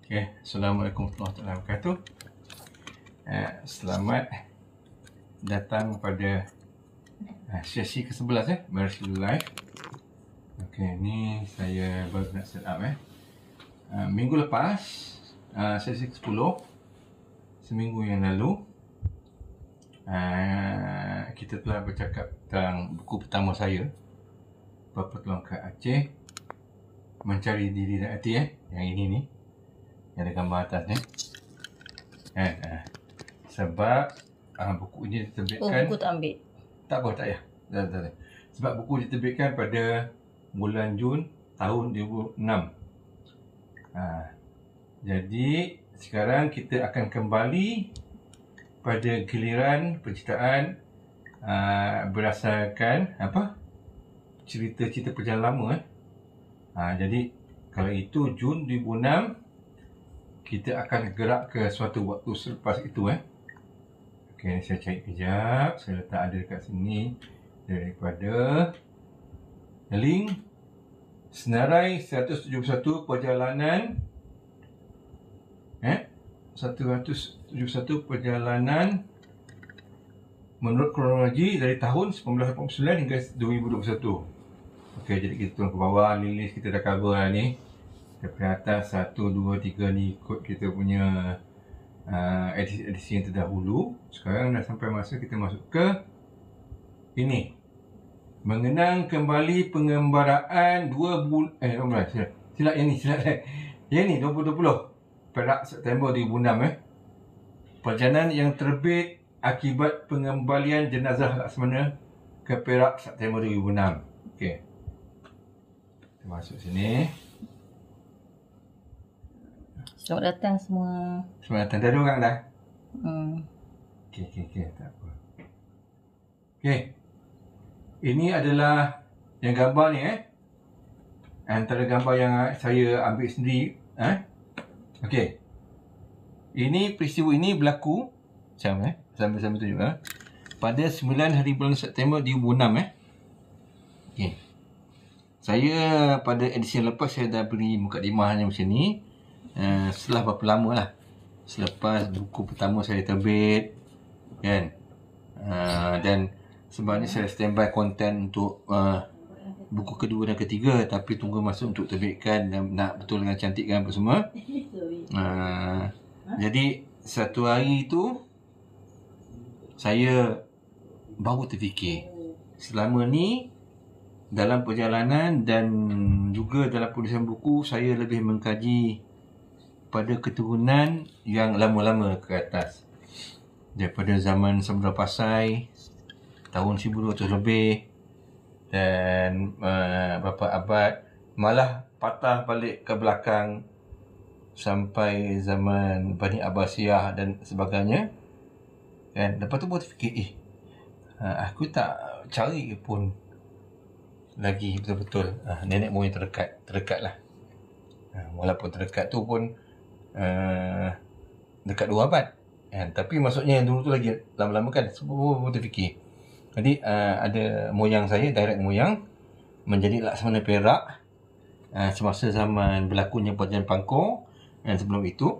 Assalamualaikum warahmatullahi wabarakatuh. Selamat datang pada sesi ke-11 Mercy Live. Ni saya baru nak set up minggu lepas, sesi ke-10, seminggu yang lalu, kita telah bercakap tentang buku pertama saya, Bapa Tuan Kak Aceh, Mencari Diri dan Hati. Yang ini ni yang ada gambar atas ni. Sebab buku ini diterbitkan. Buku tak ambil. Tak apa, tak payah. Tak. Sebab buku diterbitkan pada bulan Jun tahun 2006. Jadi sekarang kita akan kembali pada giliran penceritaan berdasarkan cerita-cerita perjalanan lama. Jadi kalau itu Jun 2006, kita akan gerak ke suatu waktu selepas itu. Saya cari kejap. Saya letak ada dekat sini. Daripada link Senarai 171 perjalanan 171 perjalanan menurut kronologi dari tahun 1989 hingga 2021. Jadi kita turun ke bawah. List kita dah cover lah ni. Daripada atas 1, 2, 3 ni ikut kita punya edisi yang terdahulu. Sekarang dah sampai masa kita masuk ke ini, mengenang kembali pengembaraan 2 bulan. Silap yang ni, yang ni 2020 Perak September 2006. Perjalanan yang terbit akibat pengembalian jenazah Laksamana ke Perak September 2006. Kita masuk sini. Selamat datang semua. Selamat datang. Dah ada orang dah? Tak apa. Ini adalah yang gambar ni antara gambar yang saya ambil sendiri. Ini peristiwa ini berlaku sambil tunjuk pada 9 hari bulan September 2006. Saya pada edisi yang lepas saya dah beri mukadimahnya macam ni. Setelah berapa lama lah selepas buku pertama saya terbit dan sebenarnya saya standby konten untuk buku kedua dan ketiga, tapi tunggu masa untuk terbitkan dan nak betul dengan cantik kan apa semua. Jadi satu hari itu saya baru terfikir, selama ni dalam perjalanan dan juga dalam penulisan buku, saya lebih mengkaji pada keturunan yang lama-lama ke atas, daripada zaman Samudra Pasai tahun 1200 lebih dan berapa abad, malah patah balik ke belakang sampai zaman Bani Abbasiyah dan sebagainya. Lepas tu baru terfikir, aku tak cari pun lagi betul-betul nenek moyang terdekat lah. Walaupun terdekat tu pun dekat 2 abad tapi maksudnya yang dulu tu lagi lama-lama kan. Semua terfikir. Jadi ada moyang saya, direct moyang, menjadi Laksamana Perak semasa zaman berlakunya Perjanjian Pangkor dan sebelum itu.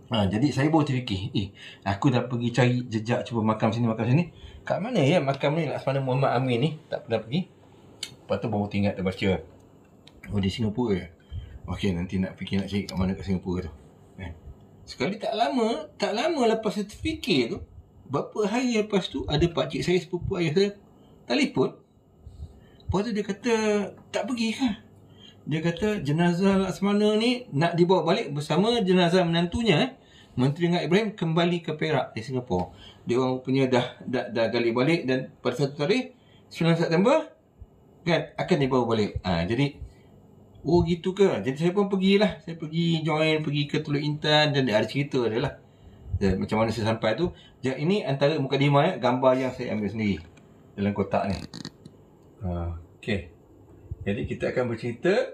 Jadi saya baru terfikir, aku dah pergi cari jejak, cuba makam sini. Kat mana makam ni Laksamana Muhammad Amin ni? Tak pernah pergi. Lepas tu baru tinggal terbaca, di Singapura. Nanti nak fikir nak cari kat mana kat Singapura tu. Sekali tak lama lepas saya terfikir tu, berapa hari lepas tu, ada pakcik saya, sepupu ayah saya, telefon. Lepas tu dia kata, tak pergi kah? Dia kata jenazah Laksamana ni nak dibawa balik bersama jenazah menantunya, Menteri Ngah Ibrahim, kembali ke Perak di Singapura. Dia orang punya dah gali balik, dan pada satu tarikh 9 September akan dibawa balik. Jadi gitu ke? Jadi saya pun pergilah. Saya pergi ke Teluk Intan, dan dia ada cerita dia lah. Macam mana saya sampai tu. Jadi ini antara mukadimah gambar yang saya ambil sendiri dalam kotak ni. Jadi kita akan bercerita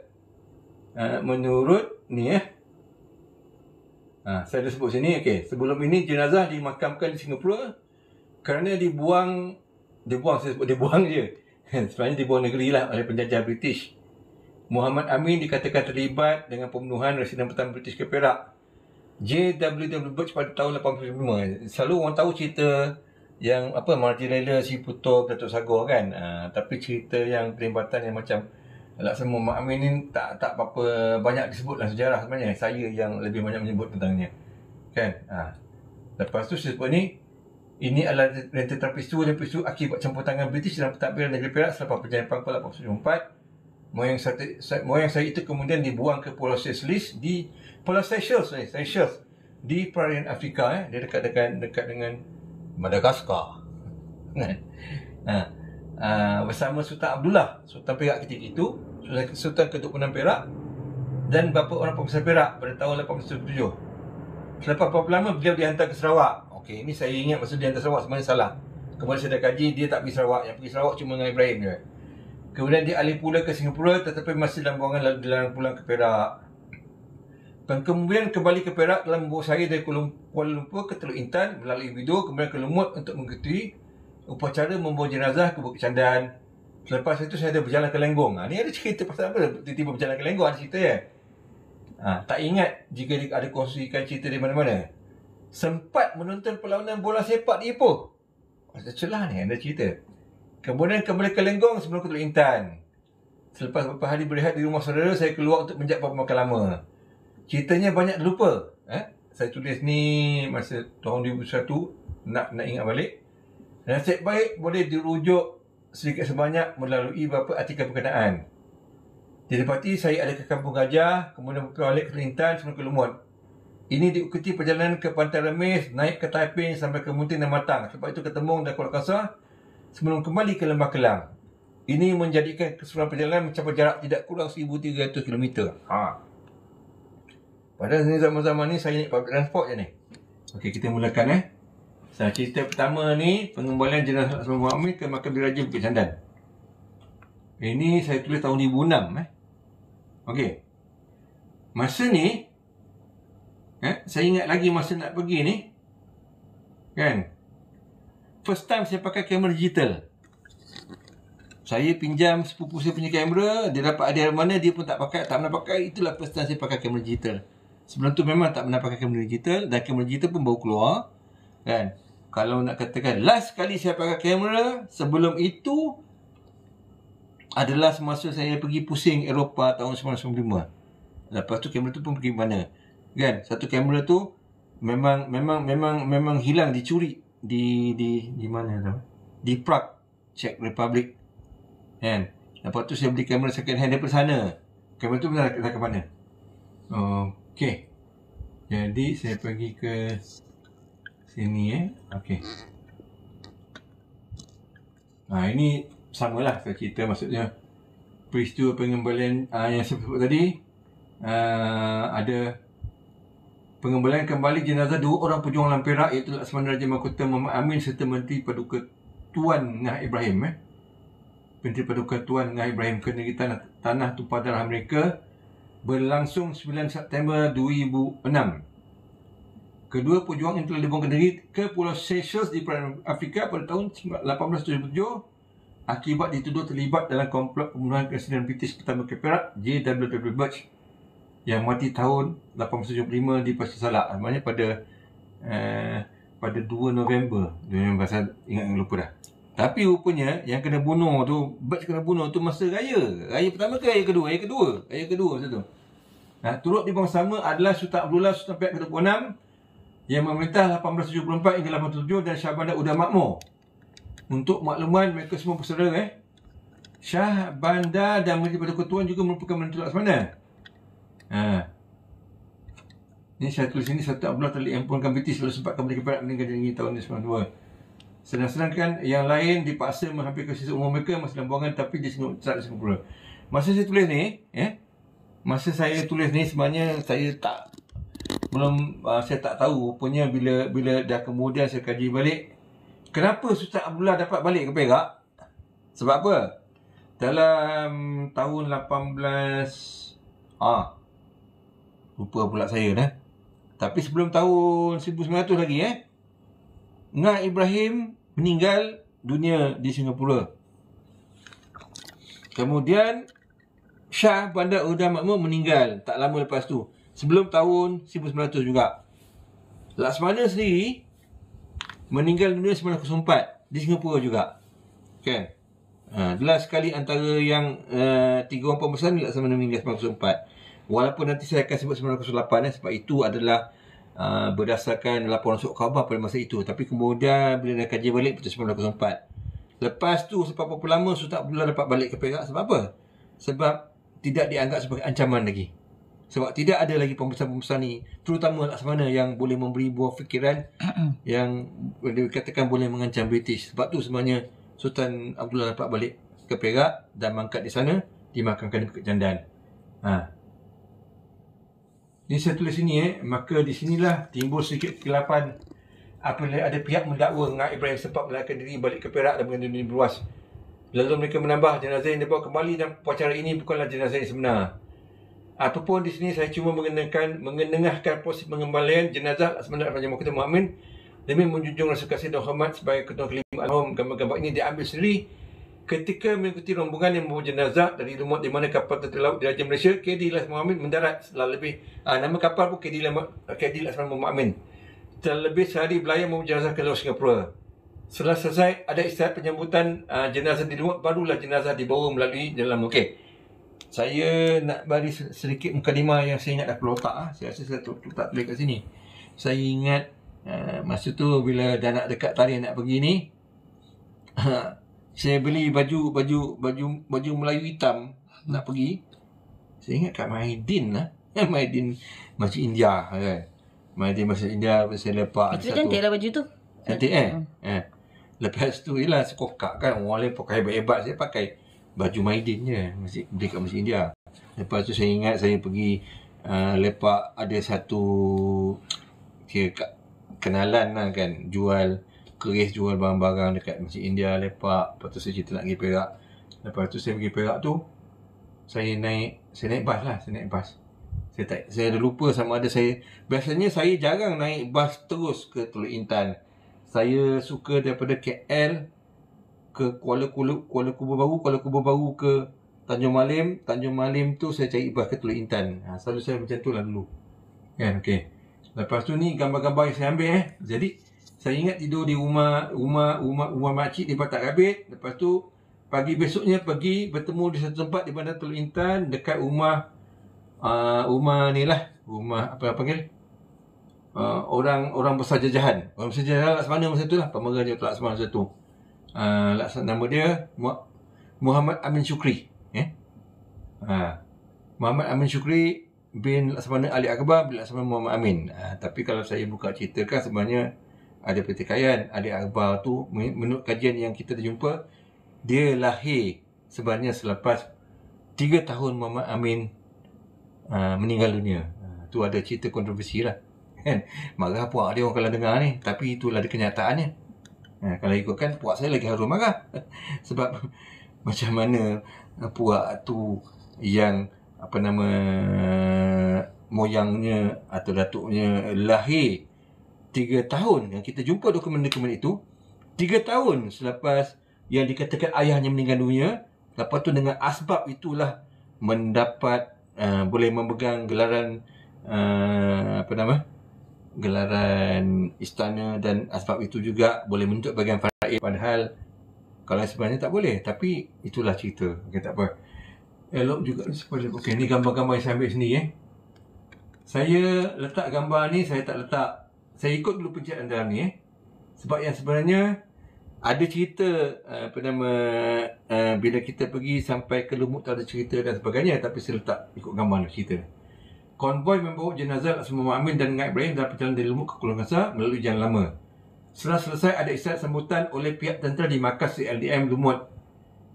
menurut ni saya dah sebut sini. Sebelum ini jenazah dimakamkan di Singapura kerana dibuang je. Sebenarnya dibuang negeri lah oleh penjajah British. Muhammad Amin dikatakan terlibat dengan pembunuhan Residen pertama British ke Perak, J.W.W. Birch, pada tahun 85. Selalu orang tahu cerita yang Martin Lela, Si Puto, Datuk Sagor kan. Tapi cerita yang perlibatan yang macam Laksamana Muhammad Amin ni tak apa-apa banyak disebut dalam sejarah sebenarnya. Saya yang lebih banyak menyebut tentangnya. Kan? Lepas tu sebut ni, ini adalah rentetan peristiwa dan peristiwa akibat campur tangan British dalam pentadbiran negeri Perak selepas perjanjian Pangkal 1874. Moyang saya itu kemudian dibuang ke Pulau Seychelles di perairan Afrika. Dia dekat dengan Madagaskar. Bersama Sultan Abdullah, Sultan Perak ketika itu, Sultan ke-26 Perak, dan beberapa orang pembesar Perak pada tahun 1877. Selepas berapa lama beliau dihantar ke Sarawak. Okey, ini saya ingat masa dihantar Sarawak sebenarnya salah. Kemudian saya dah kaji, dia tak pergi Sarawak. Yang pergi Sarawak cuma dengan Ibrahim je. Kemudian dia alih pula ke Singapura, tetapi masih dalam buangan lalu dilarang pulang ke Perak. Dan kemudian kembali ke Perak dalam membawa saya dari Kuala Lumpur ke Teluk Intan melalui Wido, kemudian ke Lumut untuk mengikuti upacara membawa jenazah ke Bukit Candan. Selepas itu saya ada berjalan ke Lenggong. Ni ada cerita pasal apa? Tiba-tiba berjalan ke Lenggong, ada cerita ya. Tak ingat jika ada kongsikan cerita di mana-mana. Sempat menonton perlawanan bola sepak di Ipoh. Ada celah ni, ada cerita. Kemudian kembali ke Lenggong sebelum ke Teluk Intan. Selepas beberapa hari berehat di rumah saudara, saya keluar untuk menjak beberapa makan lama. Ceritanya banyak lupa. Saya tulis ni masa tahun 2001, nak ingat balik. Nasib baik boleh dirujuk sedikit sebanyak melalui beberapa artikel berkenaan. Didapati saya ada ke Kampung Gajah, kemudian balik ke Teluk Intan sebelum ke Lumut. Ini diikuti perjalanan ke Pantai Remis, naik ke Taiping sampai ke Muntin dan Matang. Sebab itu ke Temung dan Kuala Kangsar sebelum kembali ke Lembah Kelang. Ini menjadikan keseluruhan perjalanan mencapai jarak tidak kurang 1,300 km. Pada zaman-zaman ni saya naik public transport je ni. Okey, kita mulakan cerita pertama ni, pengembalian jenazah Laksamana Muhammad Amin ke makam Diraja Bukit Candan. Ini saya tulis tahun 2006 Okey. Masa ni saya ingat lagi masa nak pergi ni kan, first time saya pakai kamera digital. Saya pinjam sepupu saya punya kamera, dia dapat ada mana dia pun tak pernah pakai. Itulah first time saya pakai kamera digital. Sebelum tu memang tak pernah pakai kamera digital, dan kamera digital pun baru keluar kan. Kalau nak katakan last kali saya pakai kamera sebelum itu adalah semasa saya pergi pusing Eropah tahun 1995. Lepas tu kamera tu pun pergi mana kan. Satu kamera tu memang hilang, dicuri di mana tu, di Prague, Czech Republic kan. Lepas tu saya beli kamera second hand daripada sana. Kamera tu dah ke mana. Okey, jadi saya pergi ke sini okey. Ini samalah saya cerita, maksudnya peristiwa pengembalian yang saya sebut tadi. Ada pengembalian kembali jenazah 2 orang pejuang dalam Perak, iaitu Laksamana Raja Mahkota Muhammad Amin serta Menteri Paduka Tuan Ngah Ibrahim. Menteri Paduka Tuan Ngah Ibrahim ke negeri tanah tumpah darah mereka, berlangsung 9 September 2006. Kedua pejuang yang telah dibuang ke Pulau Seychelles di perairan Afrika pada tahun 1877 akibat dituduh terlibat dalam komplot pembunuhan Presiden British pertama ke Perak, J.W.W. Birch, yang mati tahun 1875 di Pasir Salak. Namanya pada 2 November. Saya ingat lupa dah. Tapi rupanya yang kena bunuh tu, Birch kena bunuh tu masa raya. Raya pertama ke raya kedua? Raya kedua masa tu. Turut dibuang sama adalah Sultan Abdullah, Sultan Perak ke-26 yang memerintah 1874 hingga 1877, dan Shah Bandar Udang Makmur. Untuk makluman, mereka semua bersaudara. Shah Bandar dan Menteri Paduka Tuan juga merupakan menantu Laksamana. Ini saya tulis ini, Sultan Abdullah telah diampunkan British lalu sempat kembali ke Perak meninggal di tahun 92. Sedangkan yang lain dipaksa menghampirkan sisa umur mereka masih dalam buangan, tapi di Singapura. Masa saya tulis ni, sebenarnya saya tak tahu. Rupanya bila dah kemudian saya kaji balik, kenapa Sultan Abdullah dapat balik ke Perak? Sebab apa? Dalam tahun 18 lupa pula saya dah. Tapi sebelum tahun 1900 lagi Ngah Ibrahim meninggal dunia di Singapura. Kemudian Shah Bandar Udang Makmur meninggal tak lama lepas tu. Sebelum tahun 1900 juga. Laksamana sendiri meninggal dunia 1904 di Singapura juga. Kan? Jelas sekali antara yang 3 orang pembesar ni Laksamana meninggal 1904. Walaupun nanti saya akan sebut 1908 sebab itu adalah berdasarkan laporan surat khabar pada masa itu. Tapi kemudian bila dah kaji balik betul 1904. Lepas tu sebab berapa lama Sultan Abdullah dapat balik ke Perak. Sebab apa? Sebab tidak dianggap sebagai ancaman lagi. Sebab tidak ada lagi pembesar-pembesar ni, terutama Laksamana yang boleh memberi buah fikiran yang dikatakan boleh mengancam British. Sebab tu sebenarnya Sultan Abdullah dapat balik ke Perak dan mangkat di sana, dimakamkan di Bukit Jandan. Ini saya tulis sini maka di sinilah timbul sedikit kekelapan apabila ada pihak mendakwa Ngak Ibrahim sempat melarikan diri balik ke Perak dan mengenai dunia luas. Lalu mereka menambah jenazah yang dibawa kembali dan upacara ini bukanlah jenazah yang sebenar. Apapun di sini saya cuma mengenengahkan proses pengembalian jenazah Laksamana Raja Mahkota Muhammad demi menjunjung rasa kasih dan hormat sebagai ketua kelima almarhum. Gambar-gambar ini diambil sendiri ketika mengikuti rombongan yang membawa jenazah dari rumah di mana kapal terlaut di Raja Malaysia KD Laksamana Muhammad mendarat setelah lebih nama kapal pun KD Laksamana Muhammad. Setelah lebih sehari berlayar membawa jenazah ke luar Singapura. Setelah selesai ada istirahat penyambutan jenazah di rumah, barulah jenazah dibawa melalui dalam. Okey. Saya nak bagi sedikit mukadimah yang saya ingat dah keluar otak. Saya rasa saya tak tulis kat sini. Saya ingat masa tu bila dah nak dekat tarikh nak pergi ni, saya beli baju Melayu hitam nak pergi. Saya ingat kat Maidin lah. Maidin Masjid India kan. Maidin Masjid India saya lepak. Itu cantik lah baju tu. Cantik Lepas tu ialah sekokak kan. Orang lain pakai hebat-hebat, saya pakai baju Maidin je dekat Masjid India. Lepas tu saya ingat saya pergi lepak, ada satu kenalan lah kan, jual keris, jual barang-barang dekat Masjid India, lepak. Lepas tu saya cerita nak pergi Perak. Lepas tu saya pergi Perak tu, saya naik bas lah. Saya dah lupa sama ada biasanya saya jarang naik bas terus ke Teluk Intan. Saya suka daripada KL ke Kuala Kubur Baru ke Tanjung Malim. Tanjung Malim tu saya cari bas ke Teluk Intan. Selalu saya macam tu lah dulu. Kan, okey. Lepas tu ni gambar-gambar yang saya ambil Jadi saya ingat tidur di rumah makcik di Batak Rabit. Lepas tu pagi besoknya pergi bertemu di satu tempat di Bandar Teluk Intan dekat rumah ni lah, rumah apa panggil? Orang besar jajahan. Orang besar jajahan Laksamana masa tu lah. Pemegang dia Laksamana masa tu. Nama dia Muhammad Amin Syukri. Muhammad Amin Syukri bin Laksamana Ali Akbar bin Laksamana Muhammad Amin. Tapi kalau saya buka ceritakan sebenarnya ada pertikaian. Ali Akbar tu menurut kajian yang kita jumpa, dia lahir sebenarnya selepas 3 tahun Muhammad Amin meninggal dunia. Tu ada cerita kontroversi lah. Kan? Marah puak dia orang kalau dengar ni. Tapi itulah kenyataannya. Kalau ikutkan, puak saya lagi harus marah. Sebab macam mana puak tu yang moyangnya atau datuknya lahir 3 tahun. Yang kita jumpa dokumen-dokumen itu 3 tahun selepas yang dikatakan ayahnya meninggal dunia. Lepas tu dengan asbab itulah mendapat boleh memegang gelaran gelaran istana, dan asbab itu juga boleh menuntut bagian faraid. Padahal kalau sebenarnya tak boleh. Tapi itulah cerita. Okey, tak apa. Elok juga. Okey, ni gambar-gambar yang saya ambil sendiri. Saya letak gambar ni, saya tak letak. Saya ikut dulu pencet dalam ni. Sebab yang sebenarnya ada cerita bila kita pergi sampai ke Lumut tak ada cerita dan sebagainya. Tapi saya letak ikut gambar lah cerita. Konvoi membawa jenazah Laksamana Muhammad dan Ngak Ibrahim dalam perjalanan dari Lumut ke Kuala Lumpur melalui Jalan Lama. Setelah selesai ada isyarat sambutan oleh pihak tentera di markas LDM Lumut.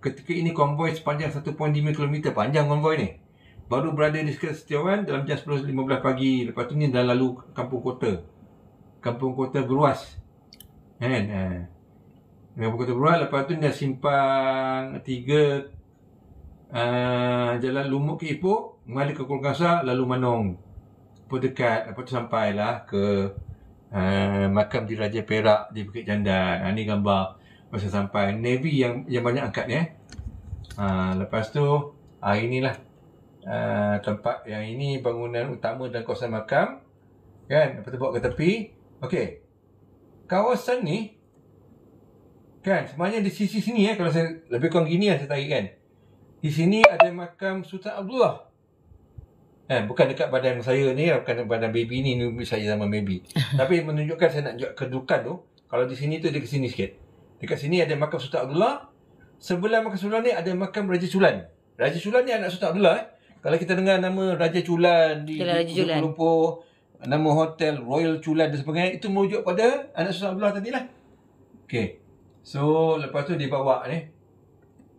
Ketika ini konvoi sepanjang 1.5 km, panjang konvoi ni, baru berada di sekitar Setiawan dalam jam 10.15 pagi. Lepas tu ni dah lalu Kampung Kota Beruas. Kan? Kampung Kota Beruas. Lepas tu dah simpang 3 Jalan Lumut ke Ipoh, mengalir ke Kuala Lumpur, lalu Manong. Dekat. Lepas tu sampailah ke makam di Raja Perak di Bukit Jandan. Ni gambar masa sampai. Navy yang banyak angkat ni. Lepas tu inilah tempat yang ini bangunan utama dan kawasan makam. Kan? Lepas tu bawa ke tepi. Okey. Kawasan ni kan sebenarnya di sisi sini kalau saya lebih kurang gini saya tarik kan. Di sini ada makam Sultan Abdullah. Bukan dekat badan saya ni, bukan badan baby ni saya sama baby. Tapi menunjukkan saya nak tunjuk kedudukan tu. Kalau di sini tu dia ke sini sikit. Dekat sini ada makam Sultan Abdullah. Sebelah makam Sultan ni ada makam Raja Chulan. Raja Chulan ni anak Sultan Abdullah. Kalau kita dengar nama Raja Chulan di Kuala Lumpur, nama hotel Royal Chulan dan sebagainya, itu merujuk pada anak Sultan Abdullah tadi lah. Okey. So, lepas tu dibawa ni.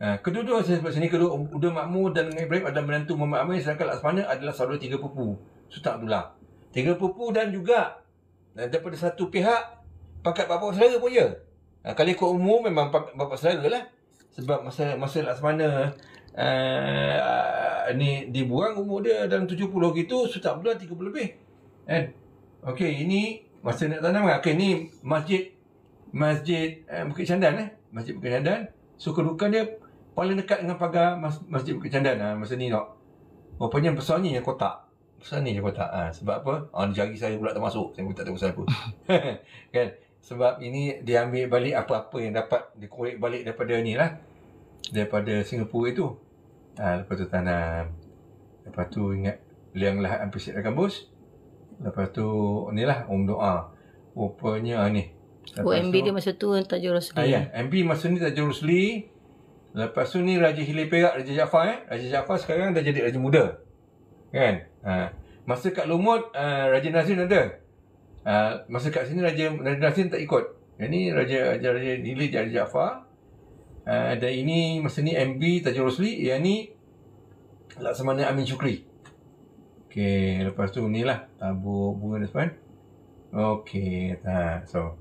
Kedua-dua saya sebut sini, kedua makmur dan Ibrahim adalah menantu Muhammad Amin, sedangkan Laksmana adalah saudara tiga pupu Sultan Abdullah. Tiga pupu dan juga daripada satu pihak pangkat bapa saudara pun ya. Kalau ikut umur memang bapa saudara lah. Sebab masa Laksmana ni dibuang umur dia dalam 70 gitu, Sultan Abdullah 30 lebih. Okey, ini masa nak tanam. Okey, ni Masjid Bukit Candan Masjid Bukit Candan. So kedudukan dia paling dekat dengan pagar Masjid Bukit Candan masa ni tau. Rupanya besarnya yang kotak. Besarnya yang kotak. Sebab apa? Jari saya pula termasuk. Saya pun tak tahu pasal apa. Kan? Sebab ini dia ambil balik apa-apa yang dapat dikorek balik daripada ni lah. Daripada Singapura itu. Lepas tu tanam. Lepas tu ingat liang lahat hampir siap kampus. Lepas tu ni lah doa. Rupanya ni. MB dia masa tu Tajul Rosli. MB masa ni Tajul Rosli. Lepas tu ni Raja Hilir Perak, Raja Jaafar. Raja Jaafar sekarang dah jadi Raja Muda. Kan? Masa kat Lumut, Raja Nazrin ada. Masa kat sini Raja Nazrin tak ikut. Yang ni Raja Hilir, Raja Jaafar. Dan ini masa ni MB Tajul Rosli. Yang ni Laksamana Amin Shukri. Okey, lepas tu ni lah tabur bunga dan sebagainya. Okey, so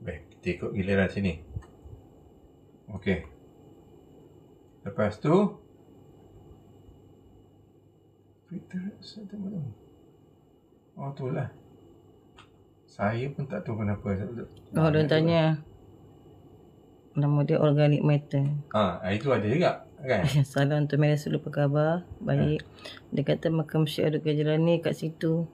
baik, kita ikut giliran sini. Okey. Lepas tu tu lah. Saya pun tak tahu kenapa. Orang tanya nama dia Organic Matter. Itu ada juga kan? Salam untuk Meres dulu, apa khabar? Baik. Dia kata makam Syekh Abdul Qadir ni kat situ.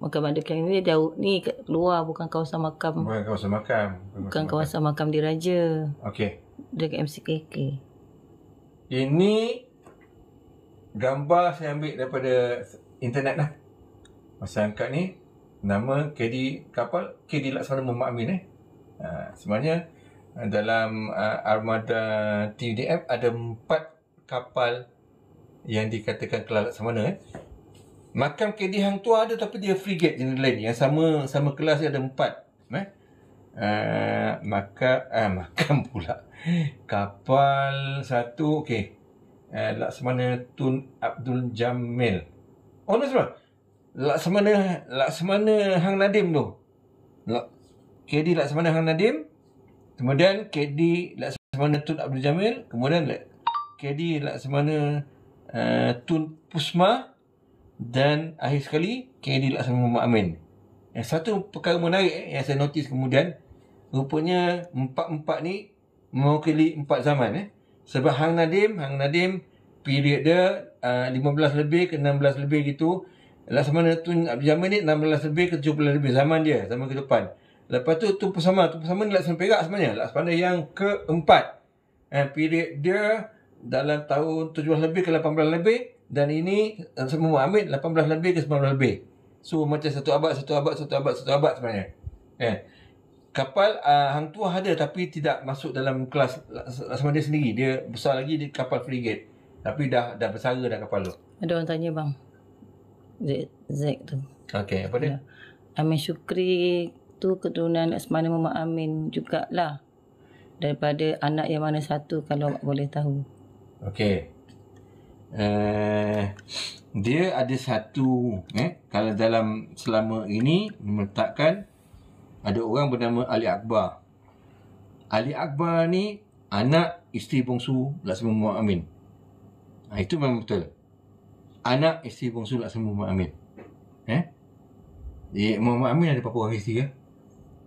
Makam Abdul Qadir ni jauh ni kat luar, bukan kawasan makam. Bukan kawasan makam. Bukan kawasan makam diraja. Okey. Dia kat MCKK. Ini gambar saya ambil daripada internet lah. Masa angkat ni nama KD kapal KD Laksamana Muhammad Amin sebenarnya dalam armada TUDF ada 4 kapal yang dikatakan kelas Laksamana. Makam KD Hang Tuah ada, tapi dia frigate jenis lain. Yang sama kelas dia ada 4. Makam pula. Kapal satu, okey. Laksamana Tun Abdul Jamil. Oh, no, sebab Laksamana Hang Nadim tu. KD Laksamana Hang Nadim. Kemudian KD Laksamana Tun Abdul Jamil. Kemudian KD Laksamana Tun Pusma. Dan akhir sekali KD Laksamana Muhammad Amin. Yang satu perkara menarik yang saya notice kemudian, rupanya 4 ni mewakili 4 zaman. Sebab Hang Nadim period dia 15 lebih ke 16 lebih gitu. Laksamana Tun Abdul Jamil ni 16 lebih ke 17 lebih zaman dia, zaman ke depan. Lepas tu Tun Pusama ni Laksamana Perak sebenarnya, Laksamana yang keempat. Period dia dalam tahun 17 lebih ke 18 lebih. Dan ini semua Amin 18 lebih ke 19 lebih. So macam satu abad sebenarnya. Kapal Hang Tuah ada, tapi tidak masuk dalam kelas Laksamana dia sendiri. Dia besar lagi di kapal frigate. Tapi dah bersara dah kapal tu. Ada orang tanya bang. Z tu. Okey, apa dia? Amin Shukri tu keturunan Laksamana Muhammad Amin jugalah. Daripada anak yang mana satu, kalau boleh tahu. Okey. Dia ada satu kalau dalam selama ini meletakkan ada orang bernama Ali Akbar. Ali Akbar ni anak isteri bongsu Laksamana Muhammad Amin. Itu memang betul. Anak isteri bongsu Laksamana Muhammad Amin. Muhammad Amin ada berapa orang isteri ke?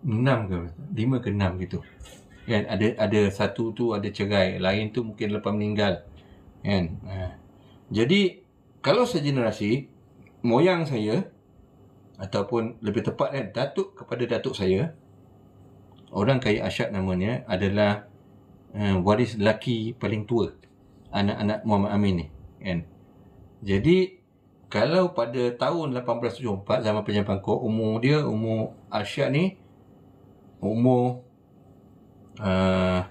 6 ke 5 ke 6 gitu. Kan ada satu tu ada cerai, lain tu mungkin lepas meninggal. Kan? Jadi kalau segenerasi, moyang saya, ataupun lebih tepat datuk kepada datuk saya, orang kaya Asyad namanya, adalah waris lelaki paling tua anak-anak Muhammad Amin ni, kan. Jadi kalau pada tahun 1874 zaman Penjajahan Bangkok, umur Asyad ni umur 20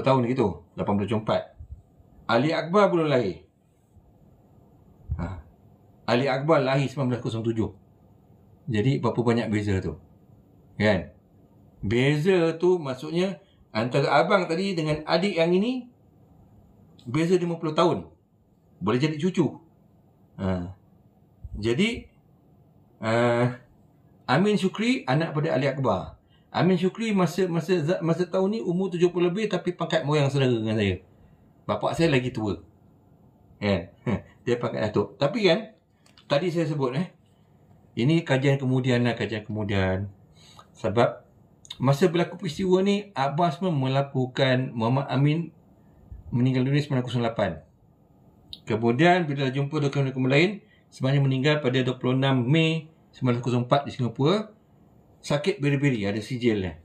tahun gitu, 1874. Ali Akbar belum lahir. Ali Akbar lahir 1907. Jadi berapa banyak beza tu, kan? Beza tu maksudnya antara abang tadi dengan adik yang ini beza 50 tahun. Boleh jadi cucu. Jadi Amin Syukri anak pada Ali Akbar. Amin Syukri masa tahun ni umur 70 lebih, tapi pangkat moyang saudara dengan saya. Bapak saya lagi tua, kan? Dia pangkat datuk. Tapi kan, tadi saya sebut ini kajian kemudian. Sebab masa berlaku peristiwa ni, Abbas pun melaporkan Muhammad Amin meninggal dunia 1908. Kemudian bila jumpa dokumen-dokumen lain, sebenarnya meninggal pada 26 Mei 1904 di Singapura. Sakit beri-beri, ada sijil dia.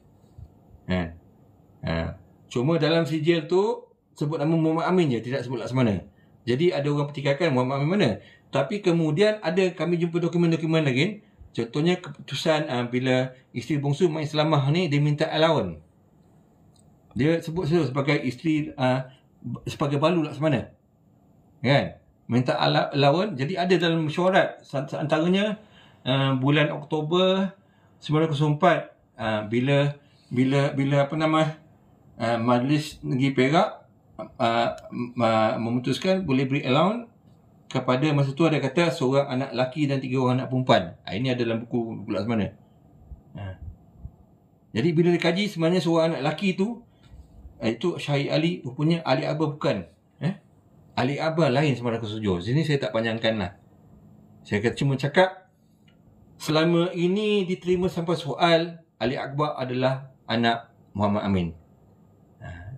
Cuma dalam sijil tu sebut nama Muhammad Amin je, tidak sebut Laksamana. Jadi ada orang pertikaikan Muhammad Amin mana. Tapi kemudian kami jumpa dokumen-dokumen lagi. Contohnya keputusan bila isteri bongsu Mak Islamah ni, dia minta allowance. Dia sebut sebagai isteri sebagai balu Laksamana, kan? Minta allowance. Jadi ada dalam mesyuarat, antaranya bulan Oktober 1904, bila Majlis Negeri Perak memutuskan boleh beri allowance kepada, masa tu ada kata seorang anak lelaki dan 3 orang anak perempuan. Ini ada dalam buku Laksamana. Jadi bila dikaji, sebenarnya seorang anak lelaki tu itu Syahid Ali, rupanya Ali Akbar bukan. Ali Akbar lain 1907. Sini saya tak panjangkan lah. Saya cuma cakap, selama ini diterima sampai soal Ali Akbar adalah anak Muhammad Amin.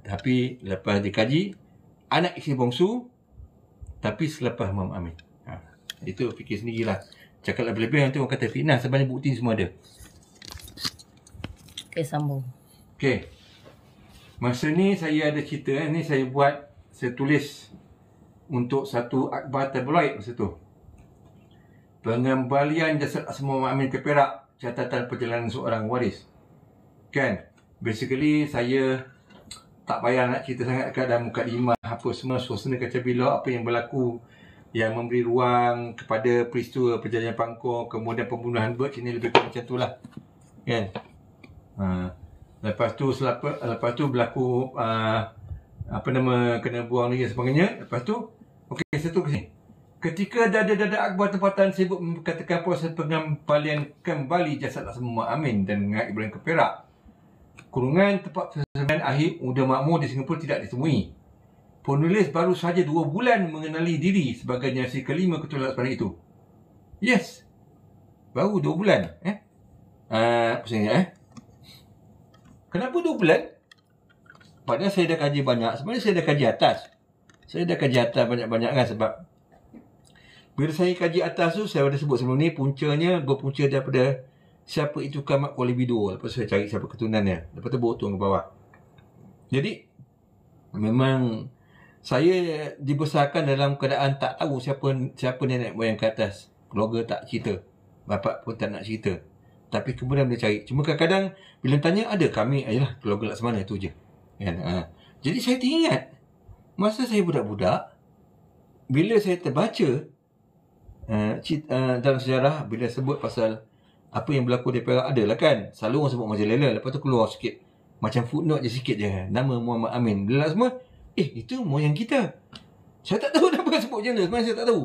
Tapi lepas dikaji, anak isteri bongsu, tapi selepas Muhammad Amin. Itu fikir sendirilah. Cakap lebih-lebih nanti orang kata fitnah, sebenarnya bukti semua ada. Okay, sambung. Okay. Masa ni saya ada cerita, ni saya tulis untuk satu akhbar tabloid masa tu. Pengembalian jasad Asma Muhammad Amin ke Perak, catatan perjalanan seorang waris. Kan? Basically saya tak payah nak cerita sangat kat dalam mukadimah apa semua, suasana kaca bilau apa yang berlaku, yang memberi ruang kepada peristiwa perjalanan Bangkok, kemudian pembunuhan Birch, ini lebih kurang macam tu lah, kan? Lepas tu berlaku kena buang ni dan sebagainya. Lepas tu satu ke sini. Ketika dada-dada Akbar tempatan sibuk mengatakan proses pengembalian kembali jasad Asma Amin dan Ngah Ibrahim ke Perak, kurungan tempat persembunyian akhir Muda Makmur di Singapura tidak ditemui. Penulis baru sahaja 2 bulan mengenali diri sebagai generasi kelima Ketua Laksamana itu. Yes, baru 2 bulan. Kenapa 2 bulan? Padahal saya dah kaji banyak. Sebenarnya saya dah kaji atas. Banyak-banyak kan, sebab bila saya kaji atas tu, saya dah sebut sebelum ni, berpunca daripada siapa itu Kamat Kuala Bido. Lepas tu saya cari siapa keturunannya. Lepas tu baru turun ke bawah. Jadi memang saya dibesarkan dalam keadaan tak tahu siapa nenek moyang ke atas. Keluarga tak cerita, bapak pun tak nak cerita. Tapi kemudian dia cari. Cuma kadang-kadang bila tanya, ada kami ayolah keluarga Laksamana, tu je, kan? Jadi saya teringat masa saya budak-budak, bila saya terbaca dalam sejarah, bila sebut pasal apa yang berlaku di Perak, adalah kan selalu orang sebut Majalela. Lepas tu keluar sikit macam footnote je sikit je, nama Muhammad Amin. Bila semua, itu moyang kita. Saya tak tahu kenapa sebut macam mana. Sebenarnya saya tak tahu,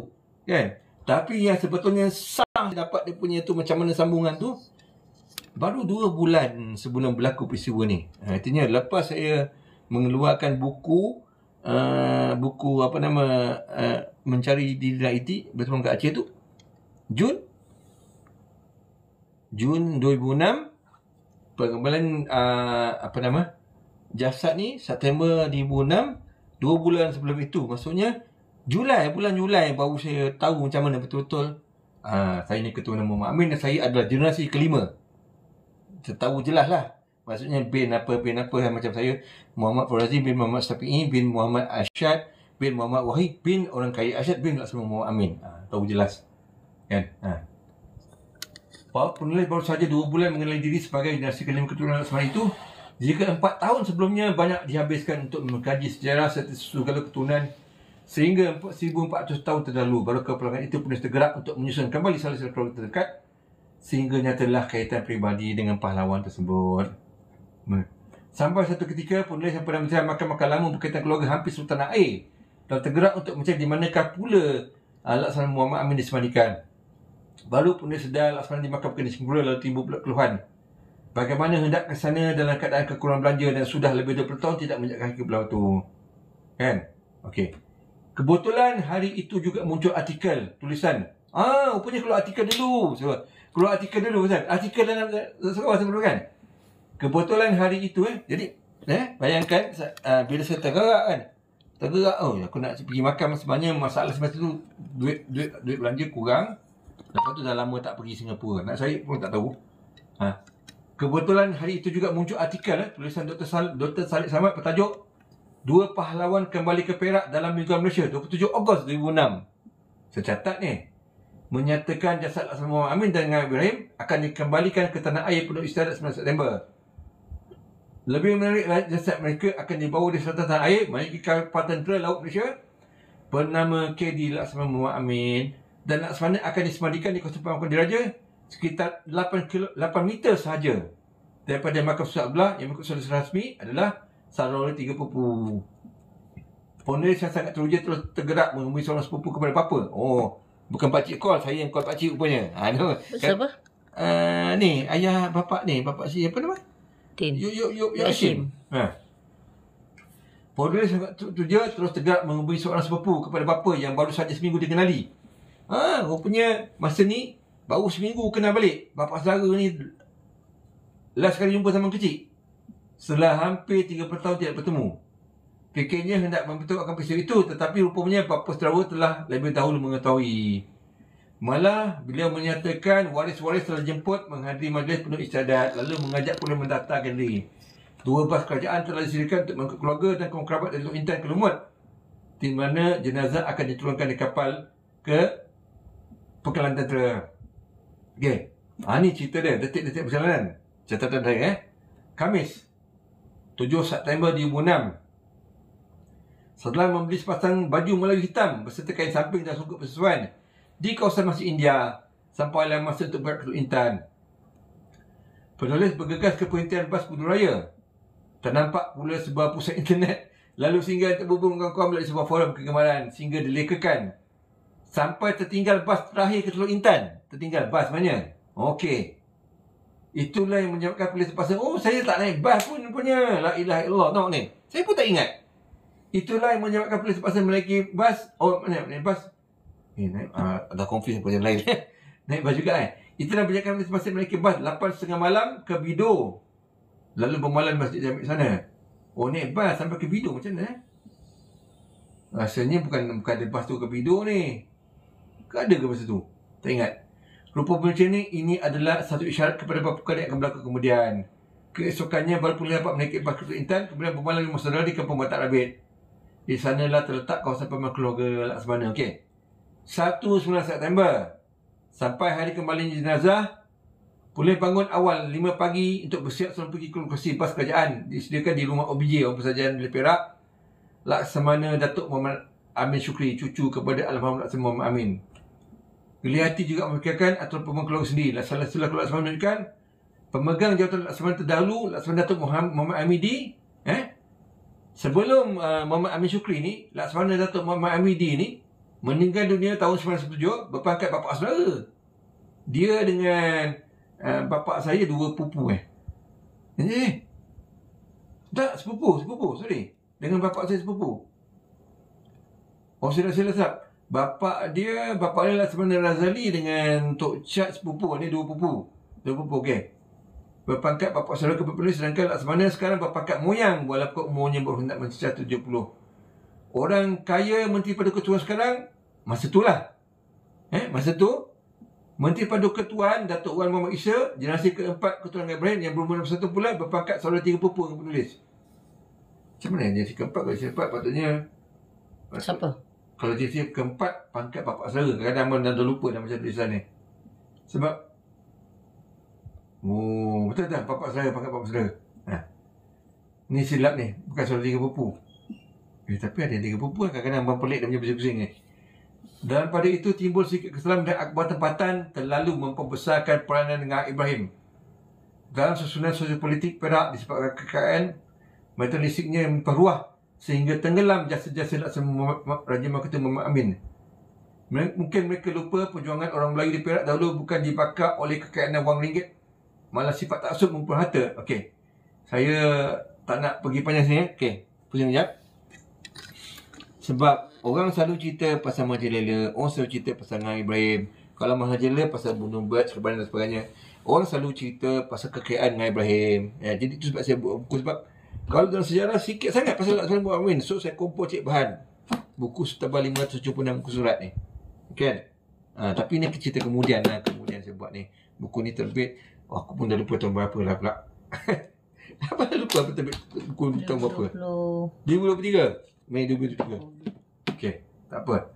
kan? Tapi yang sebetulnya sah dapat dia punya tu macam mana sambungan tu, baru 2 bulan sebelum berlaku peristiwa ni. Artinya lepas saya mengeluarkan buku Mencari Diri dan Iti bertemu kat Aceh tu, Jun 2006. Pengembalian jasad ni September 2006. 2 bulan sebelum itu, maksudnya bulan Julai baru saya tahu macam mana betul-betul saya ni keturunan Muhammad Amin dan saya adalah generasi kelima. Saya tahu jelas lah. Maksudnya bin apa macam saya Muhammad Farazi bin Muhammad Syafi'i bin Muhammad Arsyad bin Muhammad Wahid bin orang kaya Arsyad bin Laksamana Muhammad Amin. Tahu jelas. Kan? Penulis baru saja 2 bulan mengenali diri sebagai generasi kelima keturunan Laksamana itu, jika 4 tahun sebelumnya banyak dihabiskan untuk mengkaji sejarah serta segala keturunan sehingga 1400 tahun terdahulu, baru kepulauan itu penulis tergerak untuk menyusun kembali salah-salah keluarga terdekat sehingga nyatalah kaitan peribadi dengan pahlawan tersebut. Sampai satu ketika penulis yang pernah mencari makan lama berkaitan keluarga hampir seluruh tanah air dan tergerak untuk mencari di manakah pula Laksamana Muhammad Amin disemandikan. Baru penulis sedar Laksamana dimakamkan di Singapura, lalu timbul pula keluhan bagaimana hendak ke sana dalam keadaan kekurangan belanja dan sudah lebih 20 tahun tidak menginjak kaki ke belau tu. Kan? Okey. Kebetulan hari itu juga muncul artikel tulisan. Rupanya keluar artikel dulu. Keluar artikel dulu Ustaz. Artikel dalam Sarawak sebelum kan. Kebetulan hari itu jadi bayangkan bila saya tergerak kan. Aku nak pergi makan, sebenarnya masalah semasa tu duit belanja kurang. Lepas tu dah lama tak pergi Singapura. Nak saya pun tak tahu. Kebetulan hari itu juga muncul artikel tulisan Dr. Salid Samad bertajuk 2 pahlawan kembali ke Perak dalam Muzium Malaysia 27 Ogos 2006. Saya catat ni. Menyatakan jasad Laksamana Muhammad Amin dan Ibrahim akan dikembalikan ke tanah air penuh istiadat 9 September. Lebih menarik, jasad mereka akan dibawa di selatan tanah air melalui kapal tentera laut Malaysia bernama KD Laksamana Muhammad Amin, dan Laksamana akan disemandikan di kawasan Pemakaman Diraja sekitar 8 meter sahaja daripada makam sebelah yang mengikut saudara rasmi adalah Sarawak 3 Pupu. Penulis yang sangat teruja terus tergerak menghubungi seorang sepupu kepada Papa. Bukan pakcik call, saya yang call pakcik rupanya. Siapa? Ni ayah bapak ni, bapak si apa nama? Tin. Hashim. Penulis sangat teruja terus tergerak menghubungi seorang sepupu kepada Papa yang baru saja seminggu dikenali. Rupanya masa ni baru seminggu kenal balik. Bapak saudara ni last kali jumpa zaman kecil setelah hampir 30 tahun tidak bertemu. Fikirnya hendak mempertahankan peristiwa itu, tetapi rupanya bapa saudara telah lebih dahulu mengetahui. Malah beliau menyatakan waris-waris telah jemput menghadiri majlis penuh istiadat, lalu mengajak pula mendaftarkan diri. 2 bas kerajaan telah disediakan untuk mengangkut keluarga dan kaum kerabat dari Teluk Intan ke Lumut, di mana jenazah akan diturunkan di kapal ke Pangkalan Tentera. Okey. Ni cerita dia, detik-detik perjalanan. Catatan saya Khamis 7 September 2006. Setelah membeli sepasang baju Melayu hitam berserta kain samping dan songkok persesuaian di kawasan Masjid India, sampailah masa untuk berangkat ke Teluk Intan. Penulis bergegas ke penghentian bas Buduraya. Ternampak pula sebuah pusat internet, lalu singgah untuk berhubung dengan kawan melalui sebuah forum kegemaran sehingga dilekakan sampai tertinggal bas terakhir ke Teluk Intan. Tertinggal bas mana? Okey. Itulah yang menyebabkan polis terpaksa, saya tak naik bas pun punya. La ilaha illallah. Tengok ni. Saya pun tak ingat. Itulah yang menyebabkan polis terpaksa menaiki bas. Naik bas. Ada confuse pun yang lain. Naik bas juga Itulah yang menyebabkan polis terpaksa menaiki bas 8.30 malam ke Bido. Lalu bermalam Masjid Jami' sana. Naik bas sampai ke Bido macam mana? Rasanya bukan ada bas tu ke Bido ni. Ada ke masa tu? Tak ingat. Rupa macam ni, ini adalah satu isyarat kepada beberapa perkara yang akan berlaku kemudian. Keesokannya baru pula dapat menaiki bas ke Teluk Intan, kemudian bermalam di rumah saudara di Kampung Batak Rabit. Di sanalah terletak kawasan pemakaman keluarga Laksamana. Okey. 1 September. Sampai hari kembali jenazah, boleh bangun awal 5 pagi untuk bersiap sebelum pergi ke lokasi bas kerajaan disediakan di rumah OBJ, Orang Persajaan Bilik Perak. Laksamana Datuk Muhammad Amin Syukri, cucu kepada Almarhum Laksamana Muhammad Amin. Geliati juga memikirkan aturan pemakaman keluarga sendiri. Setelah Laksamana menunjukkan pemegang jawatan Laksamana terdahulu, Laksamana Datuk Muhammad Amidi, sebelum Muhammad Amin Syukri ni, Laksamana Datuk Muhammad Amidi ni meninggal dunia tahun 1997, berpangkat bapa saudara. Dia dengan bapa saya 2 pupu tak, sepupu, sorry. Dengan bapa saya sepupu. Silap. Bapa dia Laksamana Razali dengan Tok Chat sepupu. Ni 2 pupu. Okey. Berpangkat bapa saudara kepada penulis, sedangkan Laksamana sekarang berpangkat moyang walaupun umurnya baru hendak mencecah 70. orang kaya Menteri Paduka Ketuan sekarang, masa tu lah. Masa tu, Menteri Paduka Ketuan Datuk Wan Muhammad Isha, generasi keempat Ketuan Angah Ibrahim yang berumur 61 pula, berpangkat saudara 3 pupu yang penulis. Macam mana generasi keempat? Kalau generasi keempat patutnya Siapa? Kalau generasi keempat, pangkat bapak saudara. Kadang-kadang abang dah lupa dah macam tulisan ni. Sebab betul tak? Bapak saudara, pangkat bapak saudara. Ni silap ni, bukan saudara 3 pupu. Tapi ada 3 pupu, kadang-kadang abang pelik dan punya pusing-pusing ni. Dan pada itu timbul sikit kesalahan dan akhbar tempatan terlalu memperbesarkan peranan Ngah Ibrahim dalam susunan sosio-politik Perak disebabkan kekayaan materialistiknya yang memperluah sehingga tenggelam jasa-jasa Laksamana Raja Mahkota Muhammad Amin. Mungkin mereka lupa perjuangan orang Melayu di Perak dahulu bukan dibakar oleh kekayaan wang ringgit, malah sifat taksub mengumpul harta. Okey, saya tak nak pergi panjang sini. Okey, pusing sekejap. Sebab orang selalu cerita pasal Mahajalela, orang selalu cerita pasal Ngah Ibrahim. Kalau Mahajalela pasal bunuh bird, dan sebagainya. Orang selalu cerita pasal kekayaan Ngah Ibrahim. Jadi itu sebab saya buat buku. Sebab kalau dalam sejarah sikit sangat pasal Laksamana Muhammad Amin. So saya kumpul cik bahan. Buku setebal 576 muka surat ni. Kan? Tapi ni cerita kemudian lah. Kemudian saya buat ni. Buku ni terbit. Aku pun dah lupa tahun berapa lah pula. Apa dah lupa apa terbit buku tahun berapa? 2023. Mei 2023. Okey, tak apa.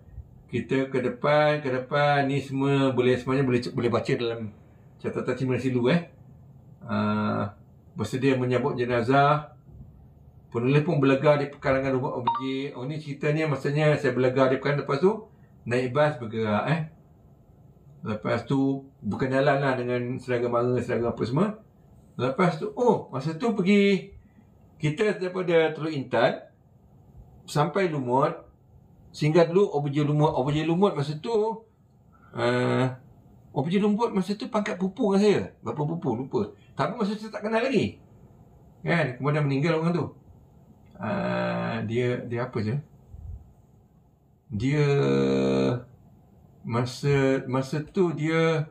Kita ke depan ni semua semuanya boleh baca dalam catatan Cimran Silu bersedia menyambut jenazah. Penulis pun berlegar di pekarangan rumah objek. Ni ceritanya maksudnya saya berlegar di pekarangan, lepas tu naik bas bergerak Lepas tu berkenalan lah dengan seragam mara, seragam apa semua. Lepas tu masa tu pergi kita daripada Teluk Intan sampai Lumut, singgah dulu Objek Lumut masa tu Objek Lumut masa tu pangkat pupu dengan saya. Berapa pupu lupa. Tapi masa tu tak kenal lagi. Kan, kemudian meninggal orang tu. Dia apa je? Dia masa tu dia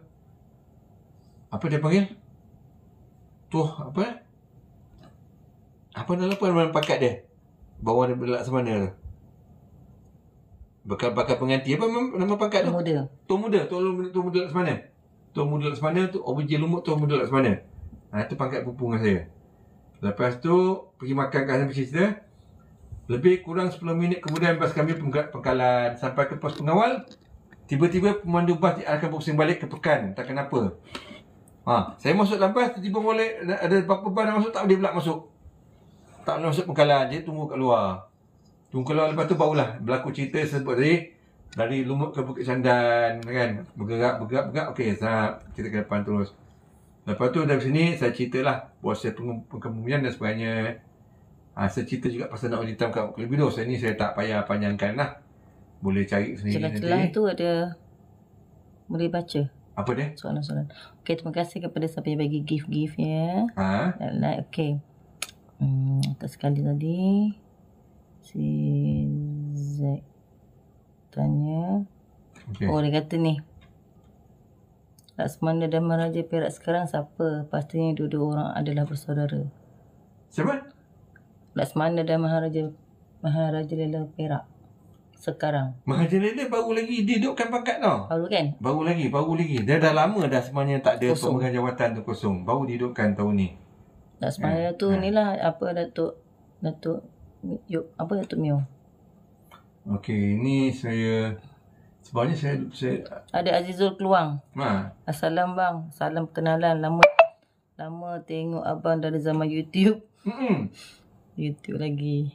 apa dia panggil? Apa nama pangkat dia? Bawah daripada Laksamana tu. Bakal pengganti. Apa nama pangkat tu? Tuan Muda Laksamana. Tuan Muda Laksamana tu, Objek Lumut Tuan Muda Laksamana. Itu pangkat pupu dengan saya. Lepas tu, pergi makan kat sana bercerita. Lebih kurang 10 minit kemudian bas kami pengkalan. Sampai ke pos pengawal. Tiba-tiba pemandu bas diarahkan berpusing balik ke Pekan. Tak kenapa. Saya masuk dalam bas, tiba-tiba boleh ada beberapa bas nak masuk, tak boleh pula masuk. Tak boleh masuk pengkalan, jadi tunggu kat luar. Lepas tu barulah berlaku cerita sebut tadi. Dari Lumut ke Bukit Sandan, kan. Bergerak. Okey, kita ke depan terus. Lepas tu dari sini saya ceritalah proses pengemudian dan sebagainya. Saya cerita juga pasal nak hitam kat Kelebido. Ni saya tak payah panjangkan lah. Boleh cari sendiri nanti. Celah-celah tu ada, boleh baca. Apa dia? Soalan-soalan. Okey, terima kasih kepada siapa yang bagi gift-gift ya. Like, okey. Atas sekali tadi si Z tanya. Okay. Dia kata ni, Laksamana dan Maharaja Perak sekarang siapa? Pastinya dua-dua orang adalah bersaudara. Siapa? Laksamana dan Maharajalela Perak sekarang. Maharajalela baru lagi didudukkan pangkat tau. Baru kan? Baru lagi. Dia dah lama dah sebenarnya tak ada pemegang jawatan tu kosong. Baru didudukkan tahun ni. Laksamana tu inilah apa Datuk Mio. Okey, ini saya sebabnya saya ada Azizul Keluang. Assalam bang, salam perkenalan. Lama tengok abang dari zaman YouTube. YouTube lagi.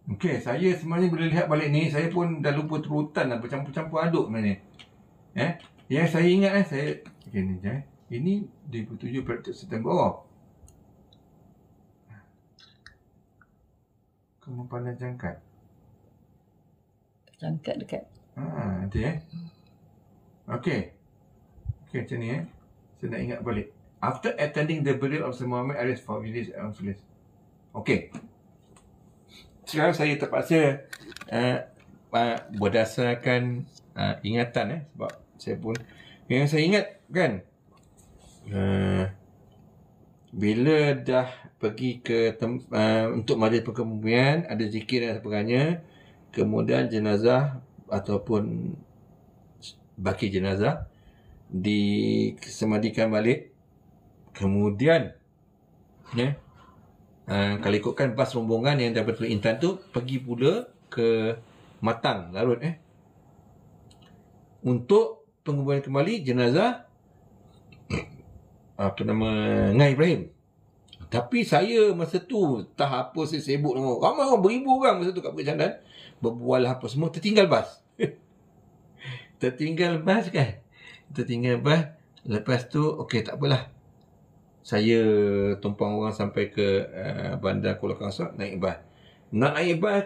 Okey, saya sebenarnya bila lihat balik ni, saya pun dah lupa terutan dah, bercampur-campur aduk sebenarnya. Yang saya ingat okey ni je. Ini 27 September. Kamu pandai jangkat. Jangkat dekat. Nanti Okey, macam ni saya nak ingat balik. After attending the burial of Sir Muhammad Aris for village and village. Okey. Sekarang saya terpaksa berdasarkan ingatan sebab saya pun yang saya ingat kan bila dah pergi ke untuk majlis perkebumian, ada zikir dan sebagainya, kemudian jenazah ataupun baki jenazah disemadikan balik, kemudian kalau ikutkan bas rombongan yang daripada Teluk Intan tu pergi pula ke Matang, Larut untuk penguburan kembali jenazah Ngai Ibrahim. Tapi saya masa tu tak apa, saya sibuk dengan ramai orang, beribu orang masa tu kat Bukit Candan, berbual apa semua, tertinggal bas. Tertinggal bas. Lepas tu okey, tak apalah, saya tumpang orang sampai ke bandar Kuala Kangsar, naik bas. Nak naik bas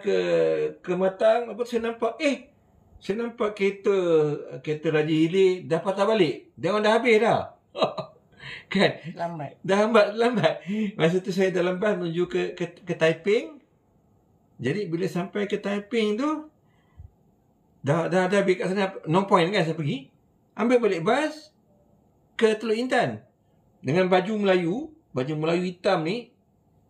ke Matang, lepas tu saya nampak kereta Raja Hilir dah patah balik. Dia orang dah habis dah. Kan? Lambat. Masa tu saya dalam bas menuju ke Taiping. Jadi bila sampai ke Taiping tu, dah habis kat sana, no point kan saya pergi. Ambil balik bas ke Teluk Intan dengan baju Melayu hitam ni.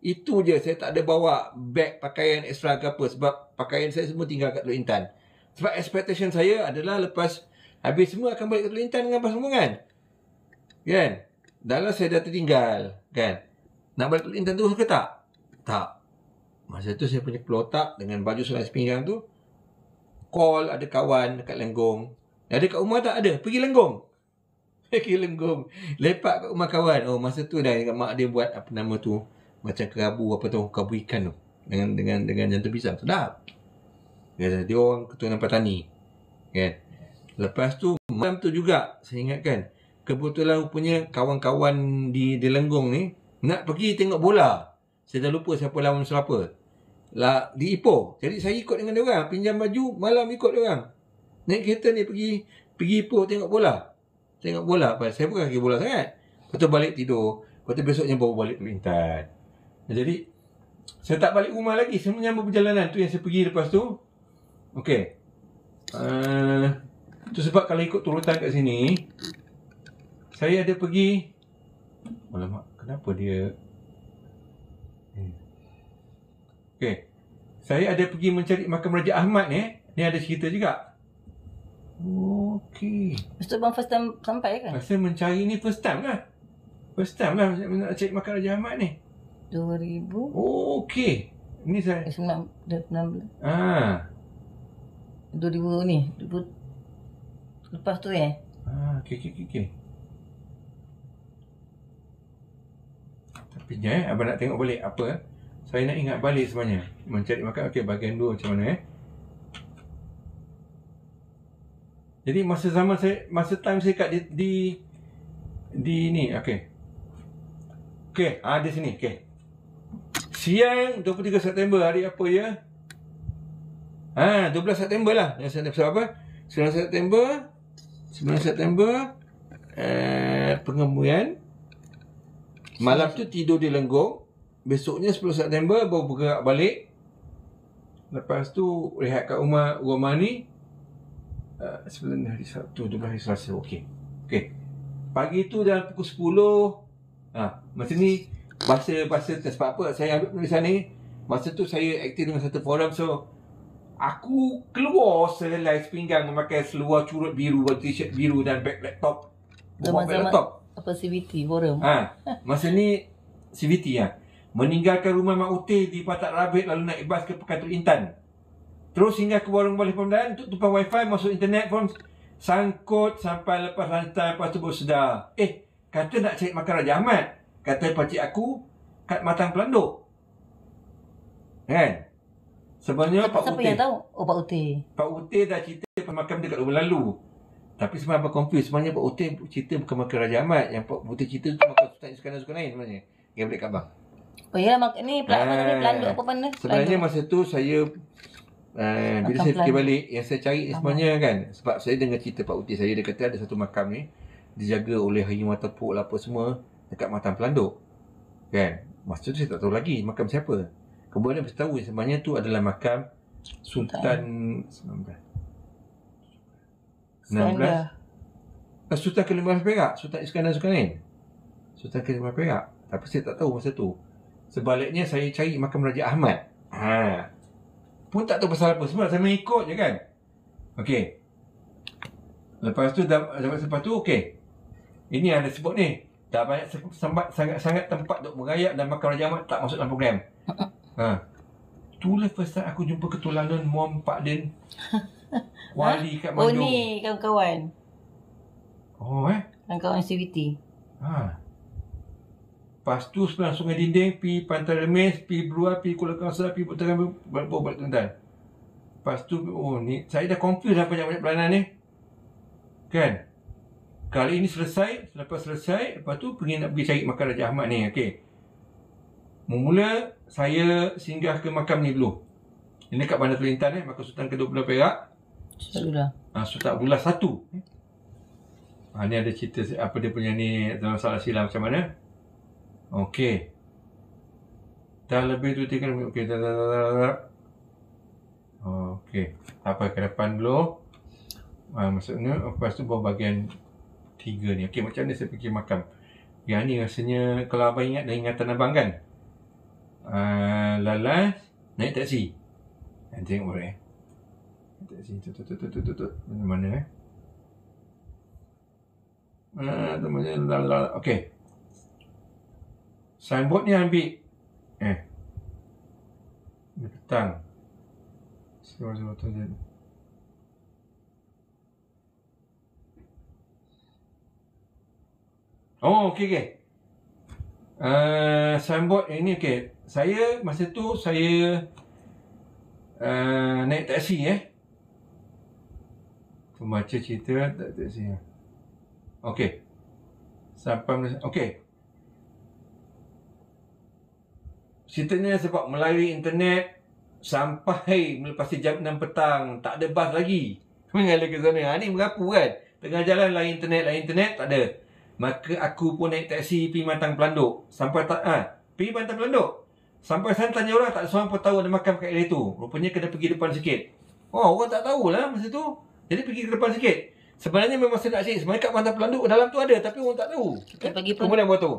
Itu je, saya tak ada bawa beg pakaian extra ke apa, sebab pakaian saya semua tinggal kat Teluk Intan. Sebab expectation saya adalah lepas habis semua akan balik ke Teluk Intan dengan bas rombongan. Kan? Dalam saya dah tertinggal. Kan? Nak balik Teluk Intan tu ke tak? Tak. Masa tu saya punya pelotak dengan baju selai sepinggang tu, call ada kawan dekat Lenggong. Ada kat rumah tak? Ada. Pergi Lenggong. Lepak kat rumah kawan. Oh, masa tu dah mak dia buat apa nama tu, macam kerabu ikan tu. Dengan jantung pisang. Sedap. Dia orang keturunan petani. Kan? Lepas tu, malam tu juga, saya ingatkan, kebetulan rupanya kawan-kawan di Lenggong ni nak pergi tengok bola. Saya dah lupa siapa lawan siapa. Di Ipoh. Jadi saya ikut dengan dia orang, pinjam baju, malam ikut dia orang. Naik kereta ni pergi Ipoh tengok bola. Saya bukan kaki bola sangat. Lepas tu balik tidur. Lepas tu besoknya baru balik ke Bintan. Jadi saya tak balik rumah lagi. Saya menyambung perjalanan tu yang saya pergi lepas tu. Okey. Tu sebab kalau ikut turutan kat sini, saya ada pergi. Alamak, kenapa dia? Okey. Saya ada pergi mencari makam Raja Ahmad ni. Ni ada cerita juga. Okey. Mesti bang first time sampai kan? Saya mencari ni first time lah. Nak cari makam Raja Ahmad ni. 2000. Okey. Ini saya 19. 2000 ni. Lepas tu Okey. Tapi abang nak tengok balik apa. Saya nak ingat balik sebenarnya. Mencari makam. Okey, bahagian 2 macam mana Jadi masa time saya kat di ni. Okey. Di sini. Okey. Siang 23 September, hari apa ya? 12 September lah. Sebab apa? 9 September pengebumian. Malam tu tidur di Lenggong. Besoknya 10 September baru bergerak balik. Lepas tu rehat kat rumah ni. Sebelum hari Sabtu, 12 hari Selasa. Okey. Pagi tu dalam pukul 10. Masa ni bahasa sebab apa saya ambil penulisan ni. Masa tu saya aktif dengan satu forum. So aku keluar selai sepinggang memakai seluar curut biru, t-shirt biru dan beg laptop. Zaman-zaman apa CVT forum. Masa ni CVT meninggalkan rumah Mak Utih di Patak Rabit, lalu naik bas ke Pekan Teluk Intan. Terus hingga ke warung balik pemandang untuk tumpang wifi, masuk internet pun sangkut sampai lepas lantai. Lepas tu baru sedar, kata nak cari makan Raja Ahmad. Kata pakcik aku kat Matang Pelanduk. Kan? Sebenarnya Pak Siapa Utih. yang tahu? Pak Utih. Pak Utih dah cerita pemakam dia kat rumah lalu. Tapi sebenarnya apa confuse. Sebenarnya Pak Utih cerita bukan makam Raja Ahmad. Yang Pak Utih cerita tu makam Sultan Zulkarnain sebenarnya. Yang balik kat abang. Oh ya, ni Pelanduk apa mana? Sebenarnya masa tu saya bila saya fikir balik, yang saya cari sebenarnya kan, sebab saya dengar cerita Pak Utih saya, dia kata ada satu makam ni dijaga oleh Harimau Tepuk lah apa semua dekat Matang Pelanduk. Kan? Masa tu saya tak tahu lagi makam siapa. Kemudian saya tahu sebenarnya tu adalah makam Sultan 19. Sultan ke-15 Perak, Sultan Iskandar Zulkarnain. Sultan ke-15 Perak. Tapi saya tak tahu masa tu. Sebaliknya saya cari makam Raja Ahmad. Pun tak tahu pasal apa. Sebab saya mengikut je kan. Okey. Lepas tu okey. Ini ada sebut ni. Dah banyak sangat tempat duk merayap dan makam Raja Ahmad tak masuk dalam program. Itulah first time aku jumpa Ketua Lalun Muhammad Pak Din. Wali kat Bandung. Oh ni kawan-kawan. Kawan-kawan activity. Lepas tu sebelah Sungai Dinding, pi Pantai Remis, pi Berua, pi Kuala Kangsar, pi Putaran, balik Kelantan. Lepas tu, ni saya dah confuse dah banyak-banyak pelayanan ni. Kan? Kali ini selesai, lepas tu nak pergi cari makam Raja Ahmad ni. Okey. Mula saya singgah ke makam ni dulu. Ini kat Bandar Kelantan makam Sultan ke-20 Perak. Sultan Abdullah 1. Ni ada cerita apa dia punya ni, masalah silam macam mana. Okey. Dah lebih tu 3 minit. Okey, okey. Apa ke depan dulu? Maksudnya lepas tu bawa bahagian 3 ni. Okey, macam mana saya pergi makam. Yang ni rasanya kalau abang ingat dah ingatan abang kan. Lalas naik taksi. Tengok boleh. Taksi tu mana okey. Signboard ni ambil. Ni petang. Okey. Signboard ini okey. Saya masa tu naik taksi Membaca cerita tak taksi. Okey. Sampai okey. Ceritanya sebab melalui internet sampai melepasi jam 6 petang, tak ada bas lagi. Mengalir ke sana. Ni mengaku kan. Tengah jalan lain internet tak ada. Maka aku pun naik taksi pergi Mantang Pelanduk. Sampai pergi Mantang Pelanduk. Sampai sana tanya orang, tak ada seorang pun tahu ada makam kat area tu. Rupanya kena pergi depan sikit. Orang tak tahulah masa tu. Jadi pergi ke depan sikit. Sebenarnya memang saya nak cari. Sebenarnya kat Mantang Pelanduk dalam tu ada, tapi orang tak tahu. Kemudian buat tu.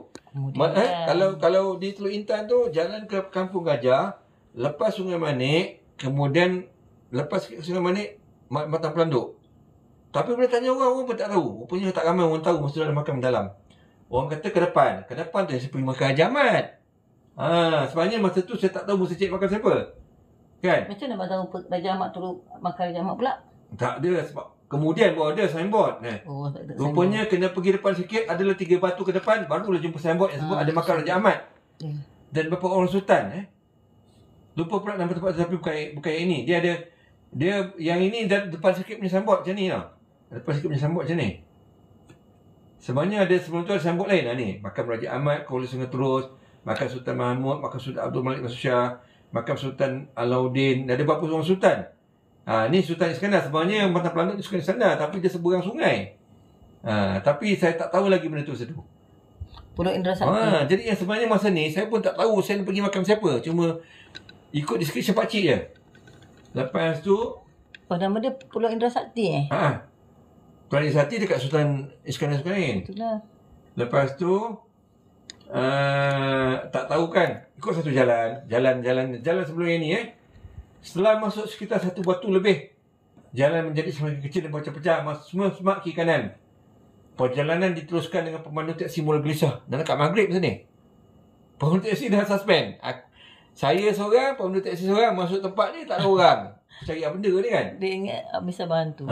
Kalau di Teluk Intan tu, jalan ke Kampung Gajah, lepas Sungai Manik, kemudian lepas Sungai Manik, Mantang Pelanduk. Tapi bila tanya orang pun tak tahu. Rupanya tak ramai orang tahu masa ada makam dalam. Orang kata ke depan. Ke depan tu saya pergi makam Raja Ahmad. Sebenarnya masa tu saya tak tahu mesti cari makam siapa. Kan? Macam mana abang tahu Raja Ahmad turun makam Raja Ahmad pula? Tak ada sebab kemudian baru ada signboard. Tak ada Rupanya kena pergi depan sikit, adalah 3 batu ke depan, barulah jumpa signboard yang sebut ada makam Raja Ahmad. Dan beberapa orang sultan. Lupa pula nama tempat tu, tapi bukan yang ini. Dia yang ini depan sikit punya signboard macam ni lah. Depan sikit punya signboard macam ni. Sebenarnya ada sebelum tu ada signboard lain lah ni. Makam Raja Ahmad, Kuala Sungai Terus, makam Sultan Mahmud, makam Sultan Abdul Malik Masyar, makam Sultan Alauddin. Ada berapa orang sultan. Ni Sultan Iskandar. Sebenarnya Mantang Pelanduk ni Sultan Iskandar, tapi dia seberang sungai. Tapi saya tak tahu lagi benda tu satu. Pulau Indra Sakti. Jadi yang sebenarnya masa ni saya pun tak tahu saya nak pergi makam siapa. Cuma ikut description pakcik je. Lepas tu nama dia Pulau Indra Sakti Pulau Indra Sakti dekat Sultan Iskandar Sulaiman. Itulah. Lepas tu tak tahu kan. Ikut satu jalan sebelum yang ni Setelah masuk sekitar 1 batu lebih, jalan menjadi semakin kecil dan pecah-pecah. Semua semak kiri kanan. Perjalanan diteruskan dengan pemandu teksi mula gelisah. Dan dekat maghrib macam ni, pemandu teksi dah suspend. Saya seorang, pemandu teksi seorang, masuk tempat ni tak ada orang. Cari apa benda ni kan. Dia ingat bisa bantu.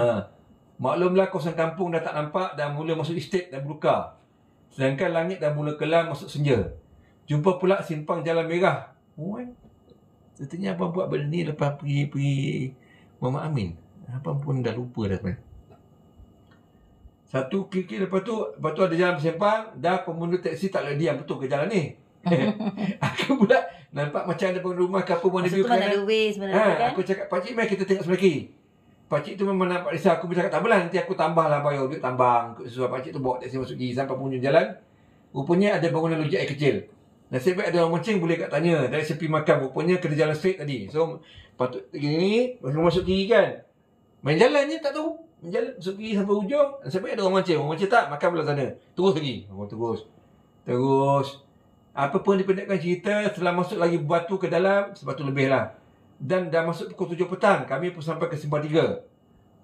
Maklumlah kawasan kampung dah tak nampak, dah mula masuk estate dan berduka. Sedangkan langit dah mula kelam masuk senja. Jumpa pula simpang jalan merah. Katanya abang buat benda ni lepas pergi Muhammad Amin. Abang pun dah lupa dah sebenarnya. Satu klik lepas tu ada jalan bersempang. Dah pemandu teksi tak boleh diam betul ke jalan ni. Aku pula nampak macam ada rumah ke apa pun ada view kanan. Ada way sebenarnya kan. Aku cakap, pakcik mari kita tengok sebelah kiri. Pakcik tu memang nampak risau. Aku bercakap tak apalah, nanti aku tambahlah bayar duit tambang. Sebab pakcik tu bawa teksi masuk kiri sampai penghujung jalan. Rupanya ada bangunan logik air kecil. Nasib baik ada orang mancing, boleh kat tanya dari sepi makam. Rupanya kena jalan straight tadi. So patut gini masuk kiri kan. Main jalan je tak tahu. Main jalan masuk kiri sampai hujung. Nasib baik ada orang mancing. Orang mancing tak, makam belah sana. Terus lagi. Terus. Apa pun dipendekkan cerita, setelah masuk lagi batu ke dalam, sebatu lebih lah. Dan dah masuk pukul 7 petang, kami pun sampai ke Simpang 3.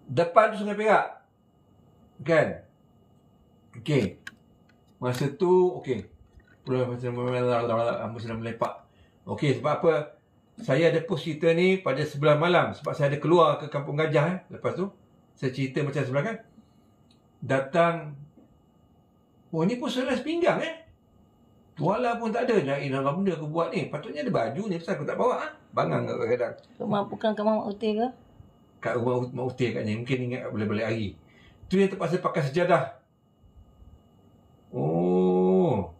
Depan tu Sungai Perak. Kan? Okey. Masa tu, okey. Hamba sedang melepak. Okey, sebab apa? Saya ada post cerita ni pada 11 malam. Sebab saya ada keluar ke Kampung Gajah. Lepas tu, saya cerita macam sebelah kan. Datang. Oh, ni pun selas pinggang Tuala pun tak ada. Jangan dalam benda aku buat ni. Patutnya ada baju ni. Pasal aku tak bawa Bangang kadang-kadang. Bukan kat Mak Uti ke? Kat rumah Mak Uti katnya. Mungkin ingat balik-balik hari. Tu yang terpaksa pakai sejadah. Oh.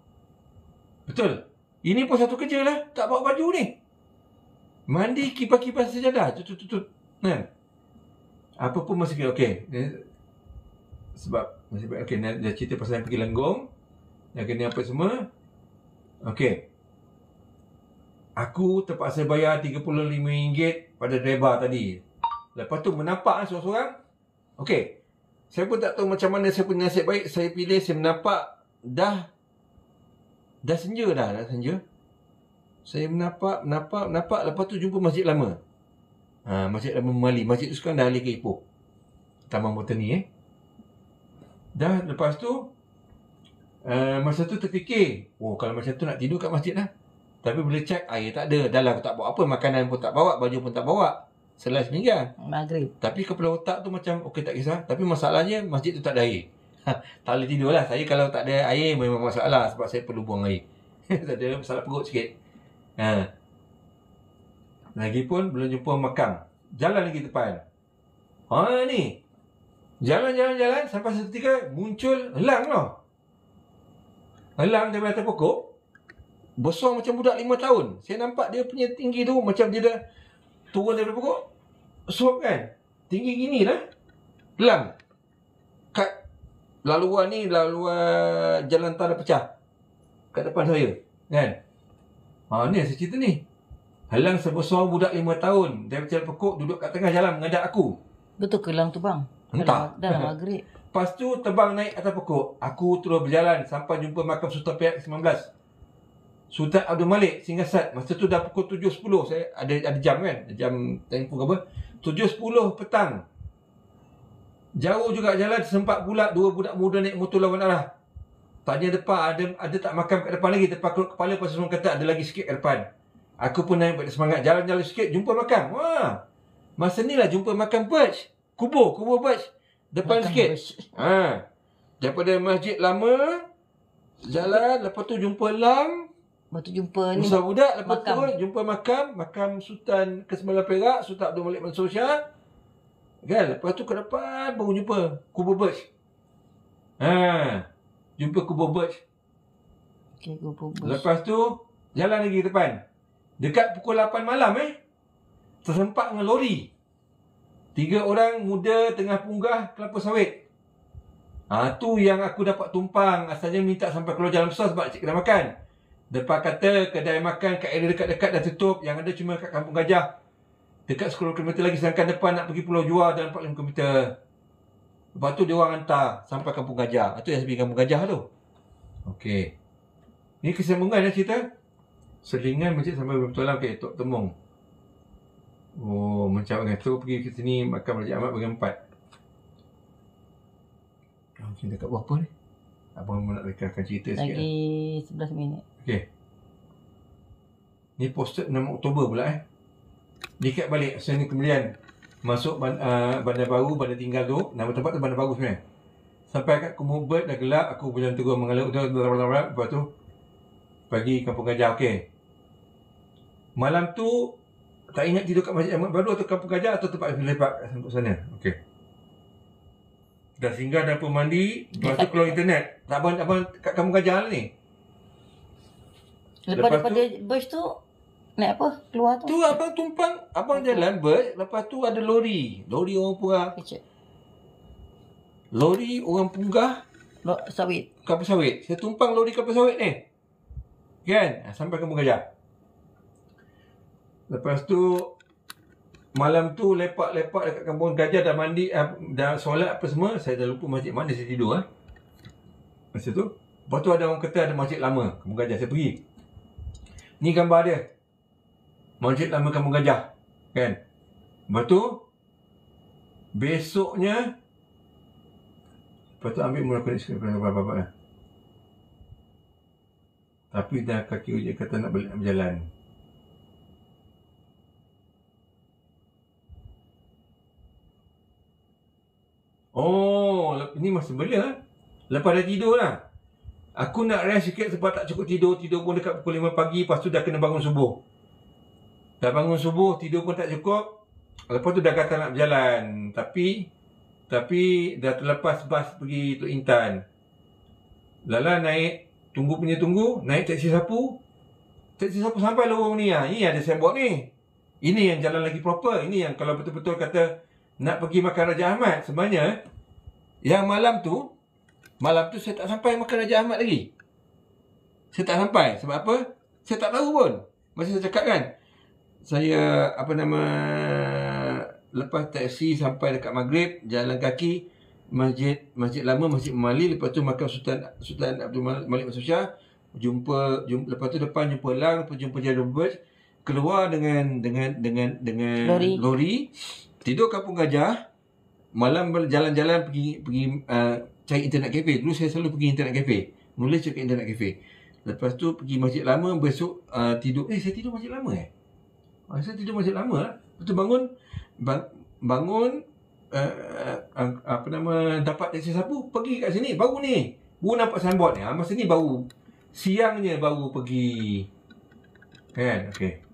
Betul. Ini pun satu kerja lah. Tak bawa baju ni. Mandi kipas-kipas sejadah. Tutut. Kan? Apa pun masih kira. Okey. Sebab masih baik. Okey. Dia cerita pasal yang pergi Lenggong. Yang kena apa semua. Okey. Aku terpaksa bayar RM35 pada driver tadi. Lepas tu menampak seorang-seorang. Okey. Saya pun tak tahu macam mana saya punya nasib baik. Saya pilih, saya menampak. Dah senja dah senja. Saya menampak. Lepas tu jumpa Masjid Lama. Masjid Lama Mali. Masjid tu sekarang dah alih ke Ipoh. Taman Botani Dah lepas tu. Masa tu terfikir, kalau macam tu nak tidur kat masjid lah. Tapi bila cek, air tak ada. Dah lah aku tak bawa apa. Makanan pun tak bawa. Baju pun tak bawa. Selas pinggang. Maghrib. Tapi kepala otak tu macam, okey tak kisah. Tapi masalahnya, masjid tu tak ada air. Tak boleh tidur lah. Saya kalau tak ada air, memang masalah. Sebab saya perlu buang air. Ada masalah perut sikit. Lagipun, belum jumpa makam. Jalan lagi depan. Ni. Jalan. Sampai seketika, muncul elang tau. Elang daripada atas pokok. Besar macam budak 5 tahun. Saya nampak dia punya tinggi tu macam dia dah turun daripada pokok. Besar kan? Tinggi gini lah. Elang. Kat laluan jalan tanah pecah. Kat depan saya. Kan? Ni saya cerita ni. Elang sebesar budak 5 tahun. Daripada pokok duduk kat tengah jalan menghadap aku. Betul ke elang tu bang? Entah. Dalam maghrib. Lepas tu terbang naik atas pokok. Aku terus berjalan sampai jumpa makam Sultan Perak 19. Sultan Abdul Malik Singasat. Masa tu dah pukul 7.10. Saya ada jam kan? Jam tempoh apa? 7.10 petang. Jauh juga jalan, sempat pula dua budak muda naik motor lawan arah. Tanya depan, ada tak makam kat depan lagi? Depan kepala pasal orang kata ada lagi sikit kat depan. Aku pun naik semangat. Jalan-jalan sikit, jumpa makam. Masa ni lah jumpa makam Perch. Kubur Perch. Depan makam sikit. Daripada masjid lama, jalan, lepas tu jumpa elang. Lepas tu jumpa ni Musa budak, lepas makam. tu jumpa makam Sultan ke-9 Perak, Sultan Abdul Malik Mansur Shah. Kan? Lepas tu ke depan baru jumpa kubur Perch. Jumpa kubur Perch. Okay, kubur Perch. Lepas tu jalan lagi ke depan. Dekat pukul 8 malam tersempak dengan lori. 3 orang muda tengah punggah kelapa sawit. Tu yang aku dapat tumpang. Asalnya minta sampai keluar jalan besar sebab cik kedai makan. Depan kata kedai makan kat area dekat-dekat dah tutup. Yang ada cuma kat Kampung Gajah. Dekat 10 km lagi. Sedangkan depan nak pergi Pulau Juar dalam 45 km. Lepas tu dia orang hantar sampai Kampung Gajah. Itu yang sebelah Kampung Gajah tu. Okey. Ni kesambungan cerita. Selingan masjid sampai betul lah. Okey, Tok Temung. Macam mana tu pergi ke sini makam Raja Ahmad bagi 4. Kita kat berapa ni? Abang nak rekarkan cerita sikit. Lagi 11 minit. Okey. Ni posted 6 Oktober pula Dekat balik. Saya ni kemudian masuk bandar baru, bandar tinggal tu. Nama tempat tu bandar baru sebenarnya. Sampai kat Kumur Bird dah gelap. Aku berjalan terus mengalir. Lepas tu pagi Kampung Gajah. Okey. Malam tu tak ingat tidur kat Masjid Ahmad Baru atau Kampung Gajah atau tempat lepak kat sana. Okey. Dah singgah dan pun mandi. Lepas tu keluar internet. Abang kat Kampung Gajah ni. Lepas daripada bus tu naik apa? Keluar tu? Tu abang tumpang. Abang jalan bus. Lepas tu ada lori. Lori orang punggah. Lori orang punggah. Sawit. Kelapa sawit. Saya tumpang lori kelapa sawit ni. Kan? Sampai Kampung Gajah. Lepas tu malam tu lepak-lepak dekat Kampung Gajah. Dah mandi, dah solat apa semua. Saya dah lupa masjid mana saya tidur Masa tu. Lepas tu ada orang kata ada masjid lama Kampung Gajah. Saya pergi. Ni gambar dia. Masjid Lama Kampung Gajah. Kan? Lepas tu, besoknya, lepas tu ambil mula kulit sikit bapak lah. Tapi dah kaki ujung kata nak balik nak berjalan. Oh, ni masa bila? Lepas dah tidur lah. Aku nak rest sikit sebab tak cukup tidur. Tidur pun dekat pukul 5 pagi. Lepas tu dah kena bangun subuh. Dah bangun subuh, tidur pun tak cukup. Lepas tu dah kata nak berjalan. Tapi dah terlepas bas pergi Tok Intan. Lala naik, naik teksi sapu. Teksi sapu sampai lorong ni. Ini ada signboard ni. Ini yang jalan lagi proper. Ini yang kalau betul-betul kata nak pergi makan Raja Ahmad. Sebenarnya, yang malam tu saya tak sampai makan Raja Ahmad lagi. Saya tak sampai. Sebab apa? Saya tak tahu pun. Masa saya cakap kan, saya lepas taksi sampai dekat Maghrib, jalan kaki Masjid Lama, Masjid Memali, lepas tu makan Sultan Abdul Malik Masud Shah, jumpa lepas tu depan jumpa Lang, lepas jumpa Jadul Birch, keluar dengan lori, tidur Kampung Gajah, malam jalan-jalan pergi cari internet cafe. Dulu saya selalu pergi internet cafe, nulis cari internet cafe. Lepas tu pergi Masjid Lama, besok tidur. Saya tidur Masjid Lama saya tidur Masjid Lama lah. Lepas tu bangun dapat taksi sapu, pergi kat sini, baru nampak signboard ni. Masa ni baru siangnya baru pergi. Kan? Okey.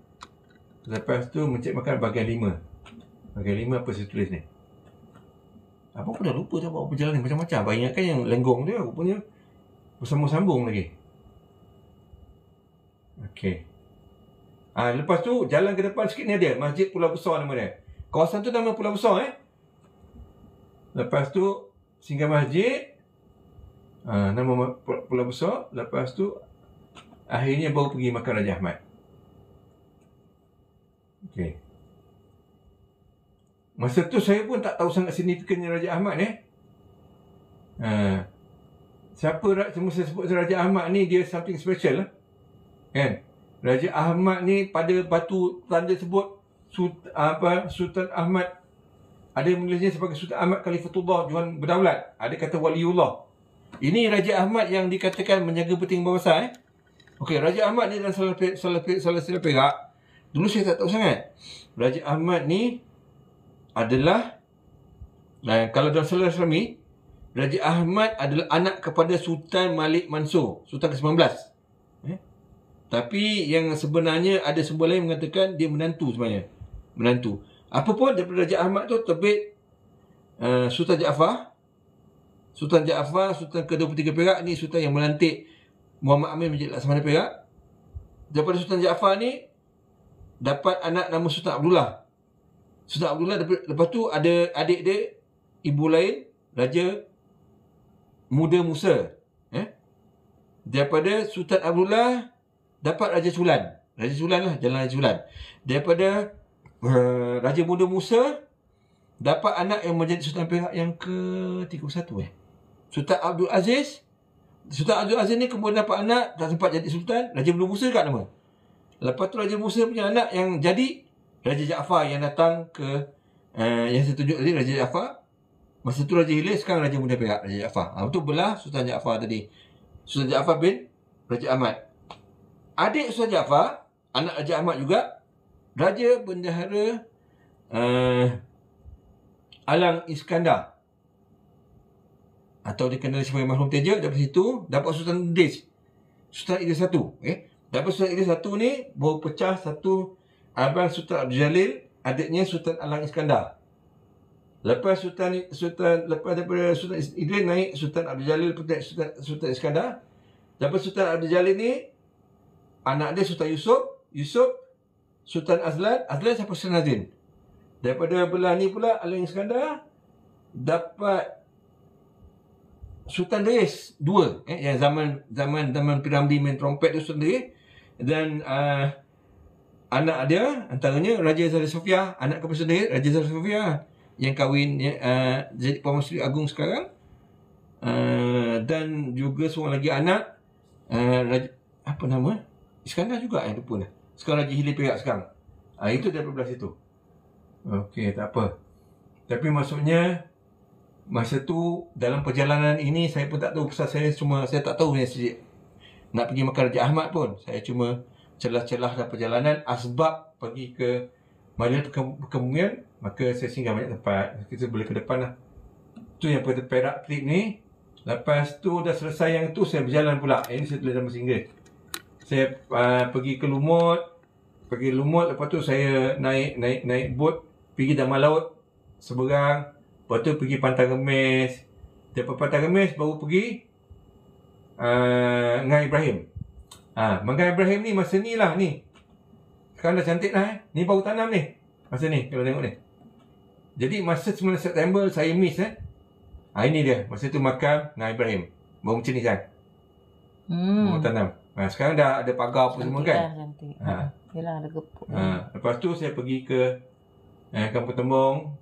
Lepas tu mencik makan bahagian 5. Bahagian 5 apa saya tulis ni? Apa pun dah lupa dah buat perjalanan macam-macam. Bayangkan yang lenggong dia rupanya bersambung-sambung lagi. Okey. Lepas tu jalan ke depan sikit ni ada Masjid Pulau Besar nama dia. Kawasan tu nama Pulau Besar Lepas tu singgah masjid, nama Pulau Besar. Lepas tu akhirnya baru pergi makan Raja Ahmad. Okey. Masa tu saya pun tak tahu sangat signifikannya Raja Ahmad siapa semua saya sebut Raja Ahmad ni, dia something special lah. Kan? Raja Ahmad ni pada batu tanda sebut Sultan Ahmad. Ada yang menulisnya sebagai Sultan Ahmad Khalifatullah Johan Berdaulat. Ada kata Waliullah. Ini Raja Ahmad yang dikatakan menjaga peting bawah. Okey, Raja Ahmad ni dalam Salasilah Perak. Dulu saya tak tahu sangat. Raja Ahmad ni adalah, kalau dalam Salasilah Islami, Raja Ahmad adalah anak kepada Sultan Malik Mansur, Sultan ke-19. Tapi yang sebenarnya ada sumber lain mengatakan dia menantu sebenarnya. Menantu. Apa pun daripada Raja Ahmad tu terbit Sultan Jaafar. Sultan ke-23 Perak ni Sultan yang melantik Muhammad Amin menjadi Laksamana Perak. Daripada Sultan Jaafar ni dapat anak nama Sultan Abdullah. Sultan Abdullah lepas tu ada adik dia, ibu lain, Raja Muda Musa. Daripada Sultan Abdullah dapat Raja Sulan. Raja Sulan lah, Jalan Raja Sulan. Daripada Raja Muda Musa dapat anak yang menjadi Sultan Perak yang ke-31 Sultan Abdul Aziz. Sultan Abdul Aziz ni kemudian dapat anak, tak sempat jadi Sultan, Raja Muda Musa kat nama. Lepas tu Raja Musa punya anak yang jadi Raja Jaafar yang datang ke yang saya tunjuk tadi, Raja Jaafar. Masa tu Raja Hilir, sekarang Raja Muda Perak, Raja Jaafar. Betul belah Sultan Jaafar tadi. Sultan Jaafar bin Raja Ahmad. Adik Sultan Jaafar, anak Raja Ahmad juga, Raja Bendahara Alang Iskandar, atau dikenali sebagai Mahrum Teja. Daripada situ dapat Sultan Idris. Sultan Idris 1. Dapat Sultan Idris 1 ni baru pecah satu abang Sultan Abdul Jalil, adiknya Sultan Alang Iskandar. Lepas daripada Sultan Idris naik Sultan Abdul Jalil, Sultan Iskandar. Dapat Sultan Abdul Jalil ni anak dia Sultan Yusuf, Sultan Azlan siapa Sultan Azin. Daripada belah ni pula Alang Iskandar dapat Sultan Dayes 2, yang zaman Piramli main trompet tu, Sultan Dayes. Dan anak dia antaranya Raja Zahra Sofia, anak kepada Sultan Dayes, Raja Zahra Sofia yang kahwin jadi Puan Menteri Agung sekarang. Dan juga seorang lagi anak, Raja, apa nama? Iskandar juga tu pun. Sekarang Raja Hilir Perak sekarang. Itu daripada situ. Okey, tak apa. Tapi maksudnya masa tu dalam perjalanan ini saya pun tak tahu pasal saya tak tahu nak pergi makan Raja Ahmad pun. Saya cuma celah-celah dalam perjalanan asbab pergi ke Madinah Perkebumian, maka saya singgah banyak tempat. Kita boleh ke depan lah. Tu yang pada Perak trip ni. Lepas tu dah selesai yang tu, saya berjalan pula. Ini saya tulis dalam bahasa Inggeris. Saya pergi ke Lumut. Lepas tu saya naik bot pergi Damai Laut seberang. Lepas tu pergi Pantai Remis. Daripada Pantai Remis baru pergi Ngai Ibrahim. Ngai Ibrahim ni masa ni lah ni. Sekarang dah cantik lah. Ni baru tanam ni. Masa ni kalau tengok ni. Jadi masa 9 September saya miss ini dia. Masa tu makan Ngai Ibrahim. Baru macam ni kan. Baru tanam. Sekarang dah ada pagar apa semua kan. Cantik. Yelah ada gepuk. Lepas tu saya pergi ke Kampung Tembong.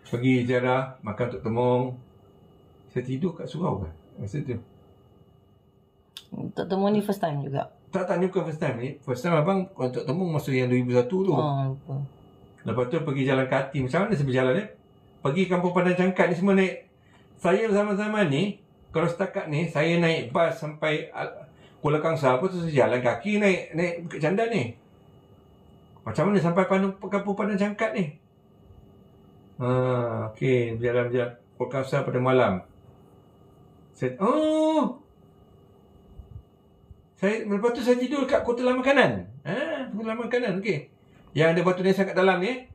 Pergi ziarah makan Tok Temong. Saya tidur kat surau kan masa tu. Tok Temong ni first time juga? Tak, ni bukan first time. First time abang Tok Temong masa yang 2001 tu. Lupa. Lepas tu pergi Jalan Kati. Macam mana saya berjalan Pergi Kampung Padang Cangkat ni semua naik. Saya zaman-zaman ni, kalau setakat ni, saya naik bas sampai Kuala Kangsar. Lepas tu saya jalan kaki naik Bukit Candan ni. Macam mana sampai Kampung Padang Cangkat ni? Okey, berjalan-jalan Kuala Kangsar pada malam. Lepas tu saya tidur kat Kota Lama Kanan. Kota Lama Kanan, okey. Yang ada batu nisan kat dalam ni.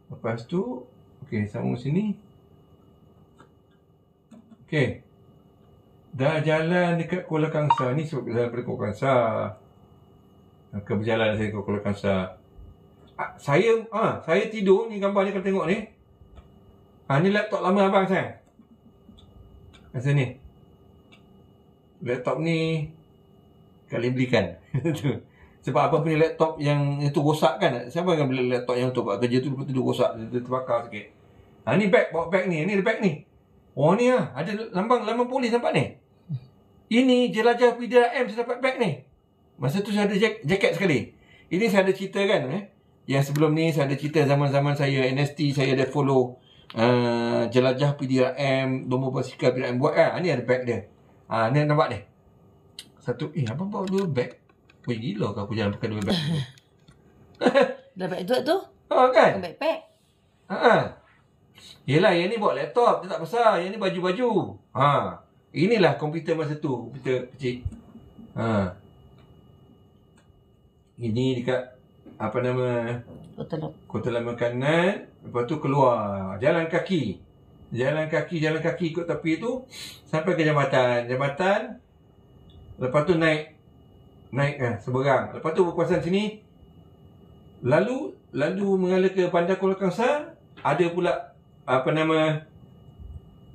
Lepas tu, okey, sambung sini. Okey. Dah jalan dekat Kuala Kangsar. Ni sebab jalan daripada Kuala Kangsar. Berjalan saya ke Kuala Kangsar. Saya tidur, ni gambar ni kalau tengok ni. Ni laptop lama abang saya. Masa ni. Laptop ni kali belikan. Sebab abang punya laptop yang itu rosak kan. Siapa yang beli laptop yang tu buat kerja tu lepas tu dia rosak, dia terbakar sikit. Ni bag, bawa bag ni. Ni ada bag ni. Ni ada lambang polis nampak ni. Ini jelajah PDRM saya dapat bag ni. Masa tu saya ada jaket sekali. Ini saya ada cerita kan Yang sebelum ni saya ada cerita zaman-zaman saya NST, saya ada follow jelajah PDRM, lomba basikal PDRM buat kan. Ni ada bag dia. Ni nampak ni. Satu, abang bawa 2 bag. Weh, gila kau aku jalan pakai 2 bag. Dah bag tu? Kan? Backpack? Yelah, yang ni bawa laptop. Dia tak besar. Yang ni baju-baju. Inilah komputer masa tu. Komputer kecil. Ini dekat apa nama? Kota Lama Kanan. Lepas tu keluar. Jalan kaki ikut tepi tu. Sampai ke jambatan. Lepas tu naik seberang. Lepas tu berkuasaan sini. Lalu mengalir ke Bandar Kuala Kangsar. Ada pula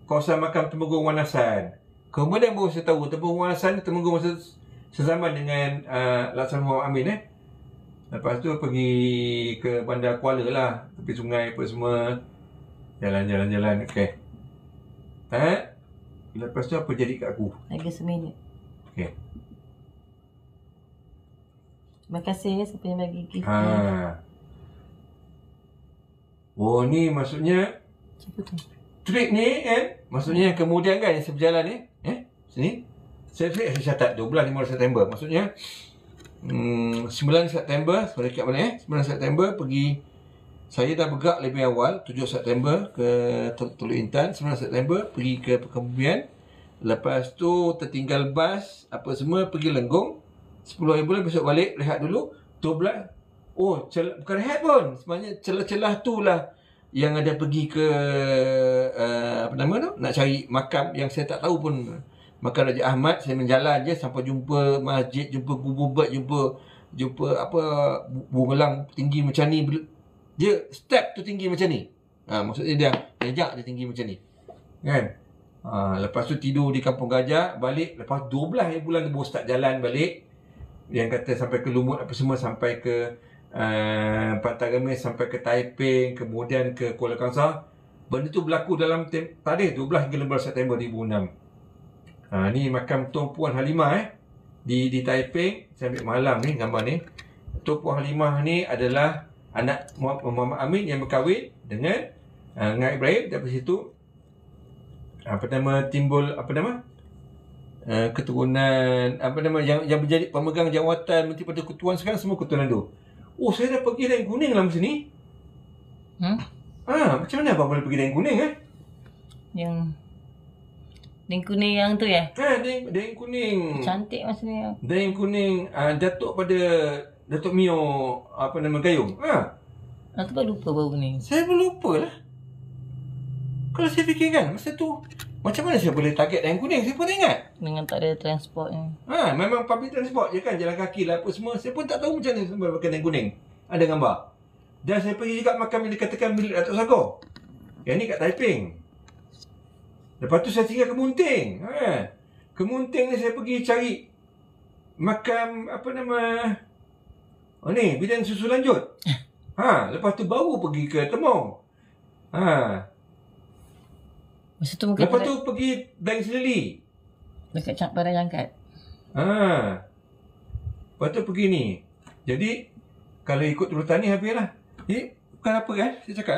kawasan makam Temenggung Wanasan. Kemudian baru saya tahu Temenggung Wanasan Temenggung masa sezaman dengan Laksamana Muhammad Amin. Lepas tu pergi ke Bandar Kuala lah, tepi sungai apa semua. Jalan. Okey. Lepas tu apa jadi kat aku? Lagi seminit. Okey. Terima kasih siapa yang bagi gift. Ni maksudnya Siapa tu? trip ni maksudnya kemudian kan yang saya berjalan ni sini saya catat 12-15 September maksudnya 9 September dekat mana 9 September pergi. Saya dah bergerak lebih awal 7 September ke Teluk Intan. 9 September pergi ke Perkebumian. Lepas tu tertinggal bas apa semua pergi Lenggong. 10 hari bulan besok balik rehat dulu. 12 bukan rehat pun. Sebenarnya celah-celah tu lah yang ada pergi ke nak cari makam yang saya tak tahu pun. Makam Raja Ahmad. Saya menjalan je sampai jumpa masjid, jumpa kubur bat, jumpa bungelang tinggi macam ni. Dia step tu tinggi macam ni. Maksudnya dia jejak dia tinggi macam ni. Kan? Lepas tu tidur di Kampung Gajah, balik lepas 12 hari bulan baru start jalan balik. Yang kata sampai ke Lumut apa semua, sampai ke Pantai Remis, sampai ke Taiping, kemudian ke Kuala Kangsar. Benda tu berlaku dalam tarikh 12 hingga 15 September 2006. Ni makam Tuan Puan Halimah di Taiping. Saya ambil malam ni gambar ni. Puan Halimah ni adalah anak Muhammad Amin yang berkahwin dengan Ngak Ibrahim. Dari situ timbul keturunan yang menjadi pemegang jawatan Menteri Persekutuan sekarang semua keturunan tu. Oh, saya dah pergi Daun Kuning lah masa ni. Macam mana abang boleh pergi Daun Kuning Yang Daun Kuning yang tu ya? Daun Kuning. Cantik masa ni. Daun Kuning Datuk pada Datuk Mio Gayung. Aku pun lupa baru ni. Saya pun lupa lah. Kalau saya fikirkan masa tu, macam mana saya boleh target Daun Kuning? Saya pun tak ingat. Dengan tak ada transport ni. Memang public transport je kan, jalan kaki lah apa semua. Saya pun tak tahu macam mana saya pakai Daun Kuning. Ada gambar. Dan saya pergi juga makam yang dikatakan milik Datuk Sagor. Yang ni kat Taiping. Lepas tu saya tinggal ke Munting. Ke Munting ni saya pergi cari makam Bidan Susu Lanjut. Lepas tu baru pergi ke Temong. Masa tu mungkin lepas tu pergi Bank Selili. Dekat Padang Jangkat. Lepas tu pergi ni. Jadi kalau ikut turutan ni habislah. Jadi bukan apa kan saya cakap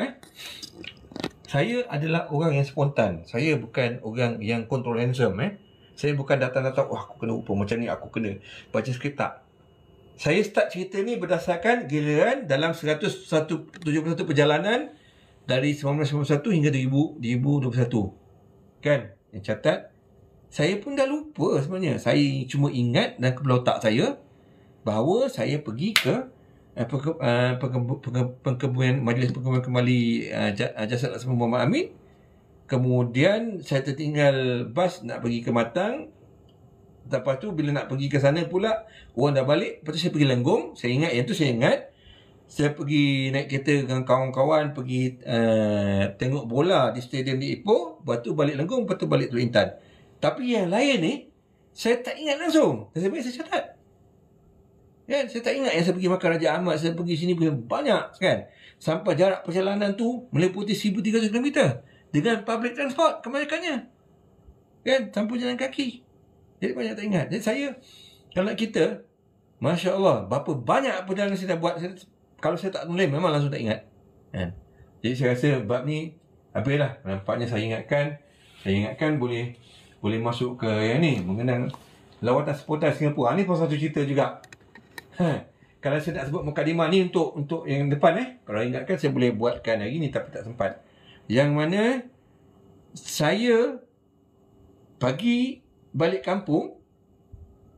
saya adalah orang yang spontan. Saya bukan orang yang control handsome Saya bukan datang-datang aku kena upah macam ni, aku kena baca skrip, tak. Saya start cerita ni berdasarkan giliran dalam 171 perjalanan dari 1991 hingga 2021. Kan? Yang catat saya pun dah lupa sebenarnya. Saya cuma ingat dalam kepala otak saya bahawa saya pergi ke Majlis Perkebunan Kembali Jasad Laksamana Muhammad Amin. Kemudian saya tertinggal bas nak pergi ke Matang. Lepas tu bila nak pergi ke sana pula orang dah balik. Lepas tu saya pergi Lenggong. Saya ingat yang tu, saya ingat saya pergi naik kereta dengan kawan-kawan pergi tengok bola di stadium di Ipoh. Lepas tu balik Lenggong. Lepas tu balik Teluk Intan. Tapi yang lain ni saya tak ingat langsung. Saya catat. Kan? Saya tak ingat yang saya pergi makan Raja Ahmad, saya pergi sini banyak kan. Sampai jarak perjalanan tu meliputi 1,300 km dengan public transport kebanyakannya. Kan? Tanpa jalan kaki. Jadi banyak tak ingat. Jadi saya, kalau kita, Masya Allah, berapa banyak perjalanan saya dah buat. Kalau saya tak tulis memang langsung tak ingat. Kan? Jadi saya rasa bab ni habislah. Nampaknya saya ingatkan boleh masuk ke yang ni, mengenang lawatan seputar Singapura. Ni pun satu cerita juga. Kalau saya nak sebut mukadimah ni untuk yang depan kalau ingatkan saya boleh buatkan hari ni tapi tak sempat. Yang mana saya pagi balik kampung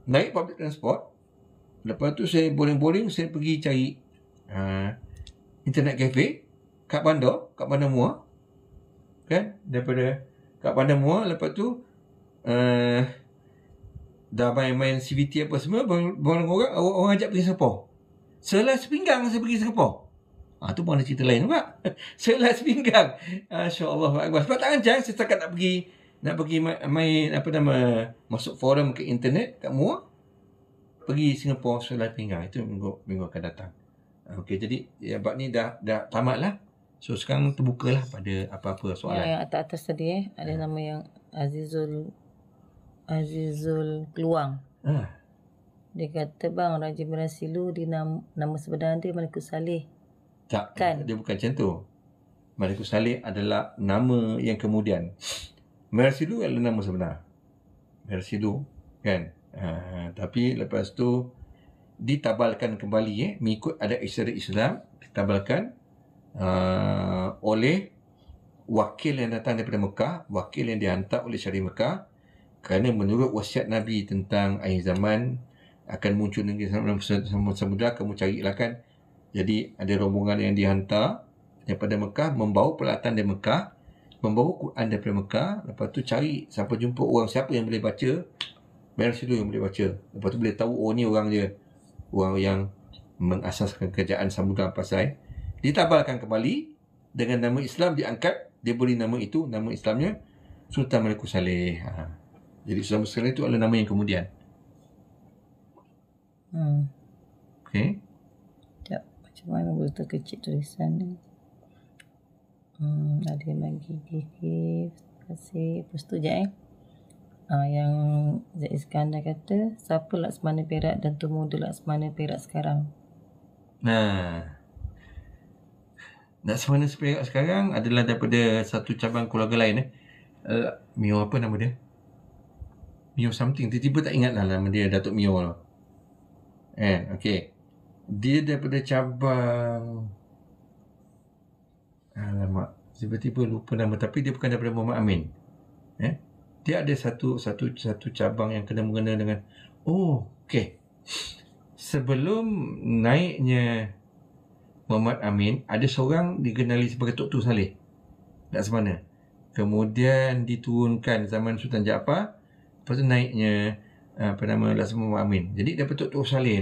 naik public transport. Lepas tu saya boring-boring, saya pergi cari internet cafe kat bandar Muar. Kan? Daripada kat bandar Muar, lepas tu dah main CVT apa semua, orang ajak pergi Singapura. Selas pinggang saya pergi Singapura. Tu pun ada cerita lain juga. Selas pinggang. Masya-Allah. Sebab tak rancang, saya setakat nak pergi main masuk forum ke internet kat Muar. Pergi Singapura selas pinggang. Itu minggu akan datang. Okey, jadi bab ni dah tamatlah. So sekarang terbukalah pada apa-apa soalan. Yang atas tadi ada nama yang Azizul Keluang. Dia kata, bang, Raja Merasilu di nama sebenar dia Malikus Saleh. Tak, kan? Dia bukan macam tu. Malikus Saleh adalah nama yang kemudian. Merasilu adalah nama sebenar. Merasilu, kan? Tapi lepas tu ditabalkan kembali mengikut adat istiadat Islam, ditabalkan oleh wakil yang datang daripada Mekah, wakil yang dihantar oleh Syarif Mekah. Kerana menurut wasiat Nabi tentang akhir zaman akan muncul negeri samudra, kamu carilah kan. Jadi ada rombongan yang dihantar daripada Mekah, membawa peralatan dari Mekah, membawa Quran daripada Mekah. Lepas tu cari sampai jumpa orang siapa yang boleh baca, Merasilu yang boleh baca. Lepas tu boleh tahu, ni orang dia, orang yang mengasaskan kerajaan Samudra Pasai. Ditabalkan kembali dengan nama Islam, diangkat, dia beri nama itu, nama Islamnya Sultan Malikus Saleh. Jadi Sultan Malikus Saleh itu adalah nama yang kemudian. Okey. Sekejap, macam mana boleh terkecil tulisan ni? Ada lagi gift. Terima kasih. Lepas tu sekejap Yang Zaid Iskandar kata, siapa Laksamana Perak dan Tun Muda Laksamana Perak sekarang? Laksamana Perak sekarang adalah daripada satu cabang keluarga lain. Mio apa nama dia? Mio something. Tiba-tiba tak ingat lah nama dia, Datuk Mio. Okay. Dia daripada cabang... Alamak. Tiba-tiba lupa nama. Tapi dia bukan daripada Muhammad Amin. Dia ada satu cabang yang kena mengena dengan... Okay. Sebelum naiknya Muhammad Amin, ada seorang dikenali sebagai Tok Tu Saleh Laksamana. Kemudian diturunkan zaman Sultan Jaafar. Lepas tu naiknya Laksamana Muhammad Amin. Jadi daripada Tok Tu Saleh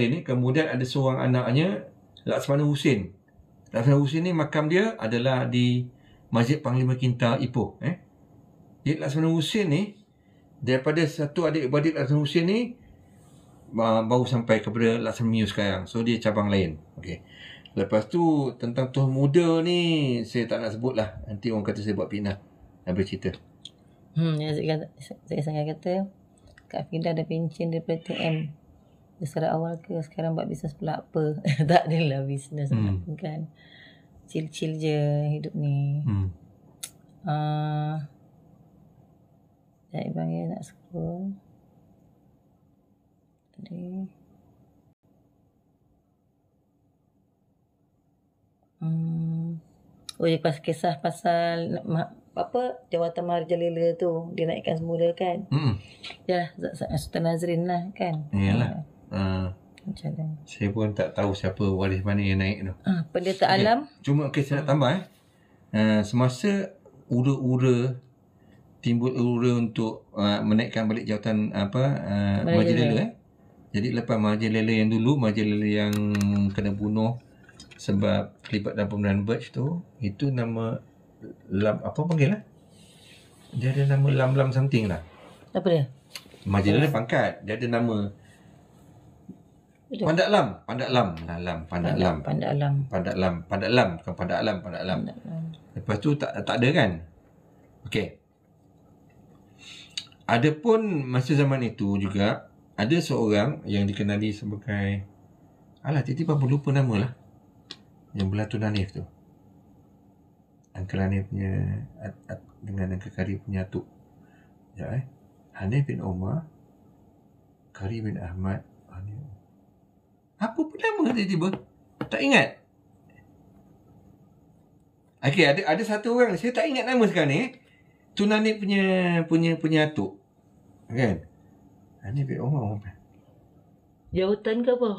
ni, kemudian ada seorang anaknya, Laksamana Husin. Laksamana Husin ni makam dia adalah di Masjid Panglima Kinta Ipoh. Jadi Laksamana Husin ni, daripada satu adik-beradik Laksamana Husin ni, baru sampai kepada Laksamana Mio sekarang. So dia cabang lain. Okay. Lepas tu tentang Tun Muda ni, saya tak nak sebut lah. Nanti orang kata saya buat fitnah habis cerita. Saya sangat kata Kak Fida ada pencen daripada TM. Secara awal ke sekarang buat bisnes pula apa? Tak adalah bisnes kan. Chill-chill je hidup ni. Sekejap bang ya, nak scroll. Tadi. Kisah pasal apa Jawatan Mahajalela tu dia naikkan semula kan. Ya, Sultan Nazrin lah kan. Yalah. Saya pun tak tahu siapa waris mana yang naik tu. Pendeta Alam. Cuma saya nak tambah semasa ura-ura timbul ura untuk menaikkan balik jawatan Mahajalela. Jadi lepas Mahajalela yang dulu, Mahajalela yang kena bunuh sebab terlibat dalam pembunuhan Birch tu, itu nama Lam, apa panggil lah? Dia ada nama Lam something lah. Apa dia? Mahajalela pangkat. Dia ada nama Pandak Lam. Lepas tu tak ada kan? Okey. Adapun masa zaman itu juga ada seorang yang dikenali sebagai tiba-tiba apa lupa nama lah. Yang belah Tun Hanif tu. Uncle Hanif punya dengan Uncle Kari punya atuk. Hanif bin Omar, Kari bin Ahmad. Apa pun nama tiba-tiba? Tak ingat. Okey, ada satu orang, saya tak ingat nama sekarang ni. Tun Hanif punya atuk. Kan? Hanif bin Omar apa? Jawatan ke apa?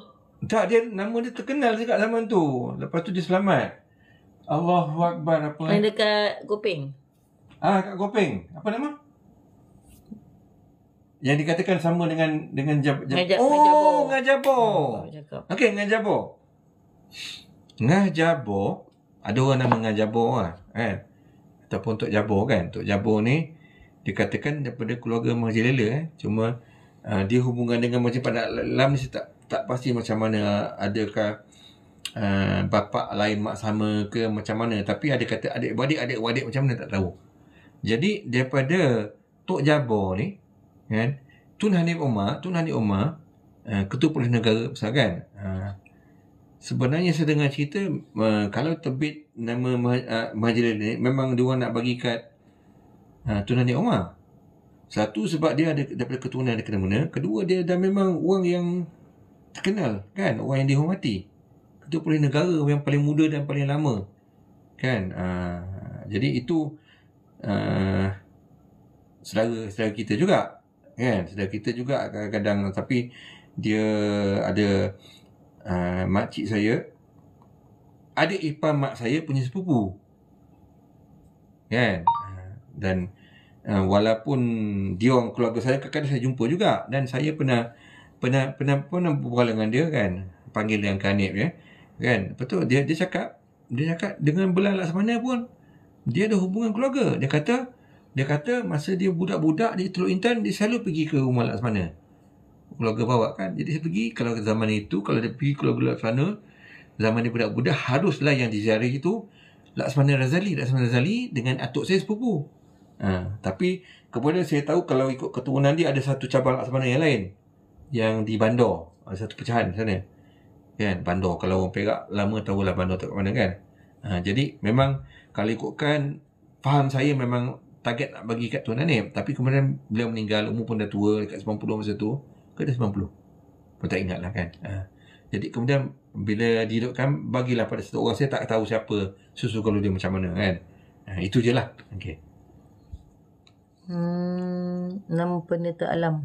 Tak, nama dia terkenal dekat zaman tu. Lepas tu dia selamat. Allahu Akbar apa? Yang dekat Gopeng. Kat Gopeng. Apa nama? Yang dikatakan sama dengan Ngajabo. Okey, Ngajabo. Ngajabo, ada orang nama Ngajabo lah, kan? Ataupun Tok Jabo kan. Tok Jabo ni dikatakan daripada keluarga Mahajalela. Cuma dia hubungan dengan Masjid Pandak Lam ni saya tak pasti macam mana. Adakah bapa lain mak sama ke macam mana, tapi ada kata adik-beradik macam mana tak tahu. Jadi daripada Tok Jabo ni kan, Tun Hanif Omar Ketua Polis Negara besar kan. Sebenarnya saya dengar cerita kalau terbit nama Mahajalela ni memang diorang nak bagi kat Tun Hanif Omar. Satu sebab dia ada daripada keturunan dia kena-mena. Kedua, dia dah memang orang yang terkenal kan, orang yang dihormati. Ketua Polis Negara yang paling muda dan paling lama kan. Jadi itu saudara kita juga kan, saudara kita juga kadang-kadang. Tapi dia ada makcik saya, adik ipar mak saya punya sepupu kan. Dan walaupun dia orang keluarga saya, kadang-kadang saya jumpa juga. Dan saya pernah berbual dengan dia kan, panggil dia Kanib ya kan. Lepas tu dia cakap dengan Belah Laksamana pun dia ada hubungan keluarga. Dia kata masa dia budak-budak di Teluk Intan, dia selalu pergi ke rumah Laksamana, keluarga bawa kan. Jadi saya pergi, kalau zaman itu kalau dia pergi keluarga Laksamana zaman dia budak-budak, haruslah yang diziarahi itu Laksmana Razali dengan atuk saya sepupu. Tapi kemudian saya tahu kalau ikut keturunan dia ada satu cabang Laksamana yang lain, yang di Bandar, ada satu pecahan sana kan. Bandar, kalau orang Perak lama tahulah Bandar tak kat mana kan. Jadi memang kalau ikutkan faham saya, memang target nak bagi kat Tuan Hanif. Tapi kemudian beliau meninggal, umur pun dah tua, dekat 90 masa tu ke dah 90 pun tak ingat lah kan. Jadi kemudian bila dihidupkan, bagilah pada satu orang. Saya tak tahu siapa susu kalau dia macam mana kan. Itu je lah. Okay. Nama pendeta alam.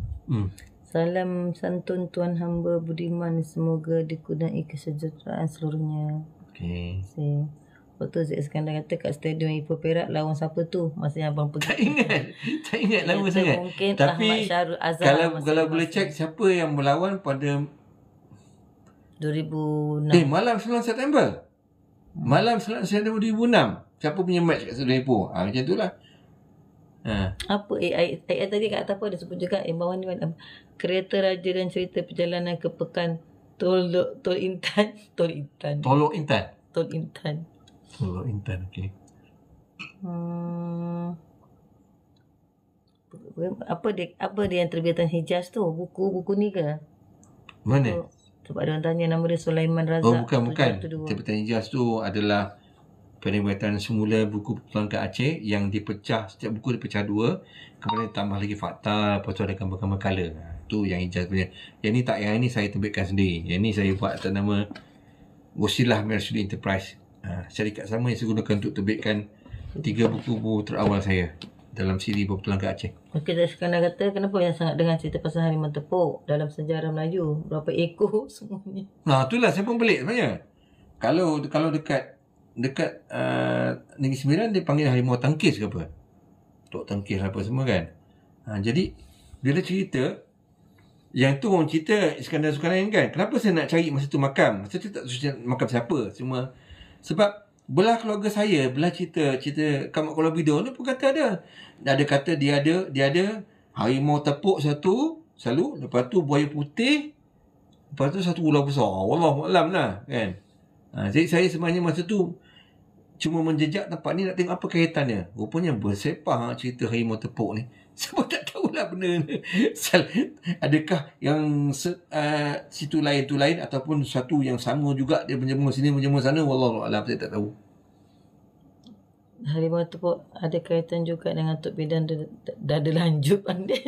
Salam santun Tuan Hamba Budiman, semoga dikunai kesejahteraan seluruhnya. Okay. Waktu Zek Iskandar kata kat Stadium Ipoh Perak lawan siapa tu masa yang abang pergi. Tak ingat lama sangat. Mungkin tapi Ahmad Syahrul Azhar kalau boleh cek siapa yang melawan pada 2006. malam 9 September. Malam 9 September 2006. Siapa punya match kat Stadium Ipoh? Macam tu lah. Apa AI tadi kat atas apa dia sebut juga bawah ni kereta raja dan cerita perjalanan ke pekan Tol Intan. Okey. Apa dia yang terbitan Hijaz tu? Buku ni ke? Mana? Sebab ada orang tanya nama dia Sulaiman Razak. Bukan. Terbitan Hijaz tu adalah penerbitan semula buku Petualang ke Aceh yang dipecah, setiap buku dipecah 2, kemudian tambah lagi fakta, lepas tu ada gambar-gambar colour. Tu yang Hijaz punya. Yang ni tak, yang ni saya terbitkan sendiri. Yang ni saya buat atas nama Wasilah Mercury Enterprise. Syarikat sama yang saya gunakan untuk terbitkan 3 buku terawal saya dalam siri Petualang ke Aceh. Okey, dah sekarang kata kenapa yang sangat dengar cerita pasal harimau tepuk dalam sejarah Melayu, berapa ekor semuanya. Itulah saya pun pelik sebenarnya. Kalau dekat Negeri Sembilan dia panggil harimau tangkis ke apa, tok tangkis apa semua kan. Jadi bila cerita yang tu, orang cerita Iskandar Zulkarnain kan, kenapa saya nak cari masa tu makam, masa tu tak tahu makam siapa semua. Sebab belah keluarga saya, belah cerita Kamat Kuala Bidor ni pun kata ada kata dia ada harimau tepuk satu selalu, lepas tu buaya putih, lepas tu satu ular besar. Wallahualam lah kan. Jadi saya sebenarnya masa tu cuma menjejak tempat ni nak tengok apa kaitannya. Rupanya bersepah cerita harimau tepuk ni. Saya tak tahulah benda ni. Adakah yang situ lain tu lain, ataupun satu yang sama juga, dia menjemur sini menjemur sana. Wallahualam, saya tak tahu. Harimau tepuk ada kaitan juga dengan Tok Bidan dada lanjut pandai.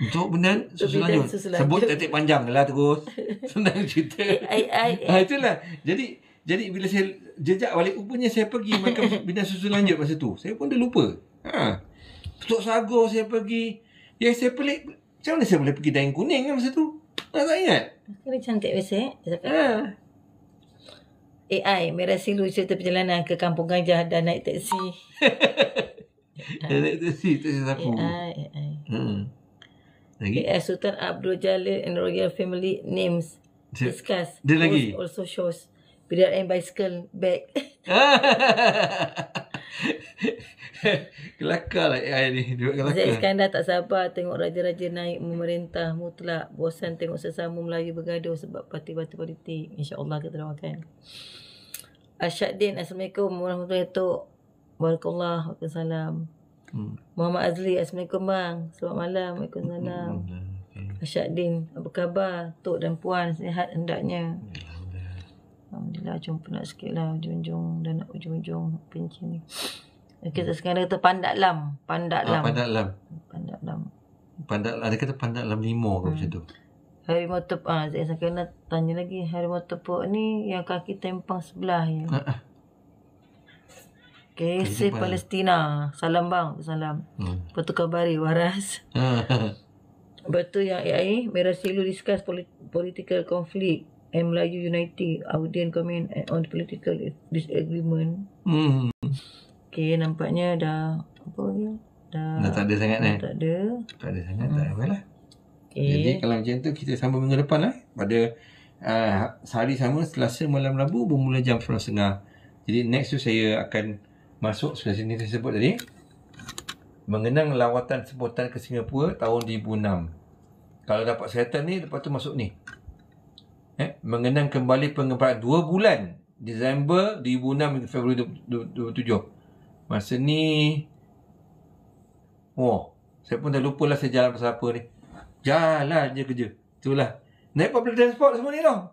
Tok Bidan susu lanjut. Sebut tetik panjang lah terus. Senang cerita. Itulah. Jadi bila saya jejak balik, rupanya saya pergi makam Bidan susu lanjut masa tu. Saya pun dah lupa. Tok Sago saya pergi. Yang saya pelik, macam mana saya boleh pergi Daeng Kuning kan masa tu? Tak ingat. Dia cantik biasa. AI Merah Silu cerita perjalanan ke Kampung Gajah dan naik taksi. Naik taksi sapu. AI. Lagi? Sultan Abdul Jalil and royal family names discuss. Dia lagi? Also shows BDRM bicycle bag. Kelakar lah AI ni. Zek Iskandar tak sabar tengok raja-raja naik memerintah mutlak. Bosan tengok sesama Melayu bergaduh sebab parti-parti politik. InsyaAllah kita doakan. Asyadin, Assalamualaikum warahmatullahi wabarakatuh. Barakallah, waalaikumsalam. Muhammad Azli, Assalamualaikum bang. Selamat malam, waalaikumsalam. Asyadin, apa khabar Tok dan Puan, sihat hendaknya? Alhamdulillah, jumpa nak sikit lah ujung-ujung dan nak ujung-ujung pencin ni. Kita sekarang kata Pandak Lam. Pandak Lam. Ada kata Pandak Lam 5 ke macam tu. Harimau tepuk. Saya kena tanya lagi. Harimau tepuk ni yang kaki tempang sebelah je. Okay, Save Palestina. Salam bang. Salam. Lepas tu kabari waras. Lepas tu yang AI Merah Silu discuss political conflict and Melayu United. Audience comment on political disagreement. Okay, nampaknya dah apa ni? Dah tak ada sangat ni. Tak ada sangat. Tak apa lah. Okay. Jadi kalau macam tu kita sambung minggu depan lah. Pada hari sama Selasa malam Rabu bermula jam 9.30. Jadi next tu saya akan masuk sebelah sini saya sebut tadi. Mengenang lawatan sebutan ke Singapura tahun 2006. Kalau dapat settle ni, lepas tu masuk ni. Mengenang kembali pengembaraan 2 bulan Disember 2006 hingga Februari 2007. Masa ni saya pun dah lupa lah saya jalan pasal apa ni. Jalan je kerja. Itulah. Naik public transport semua ni tau.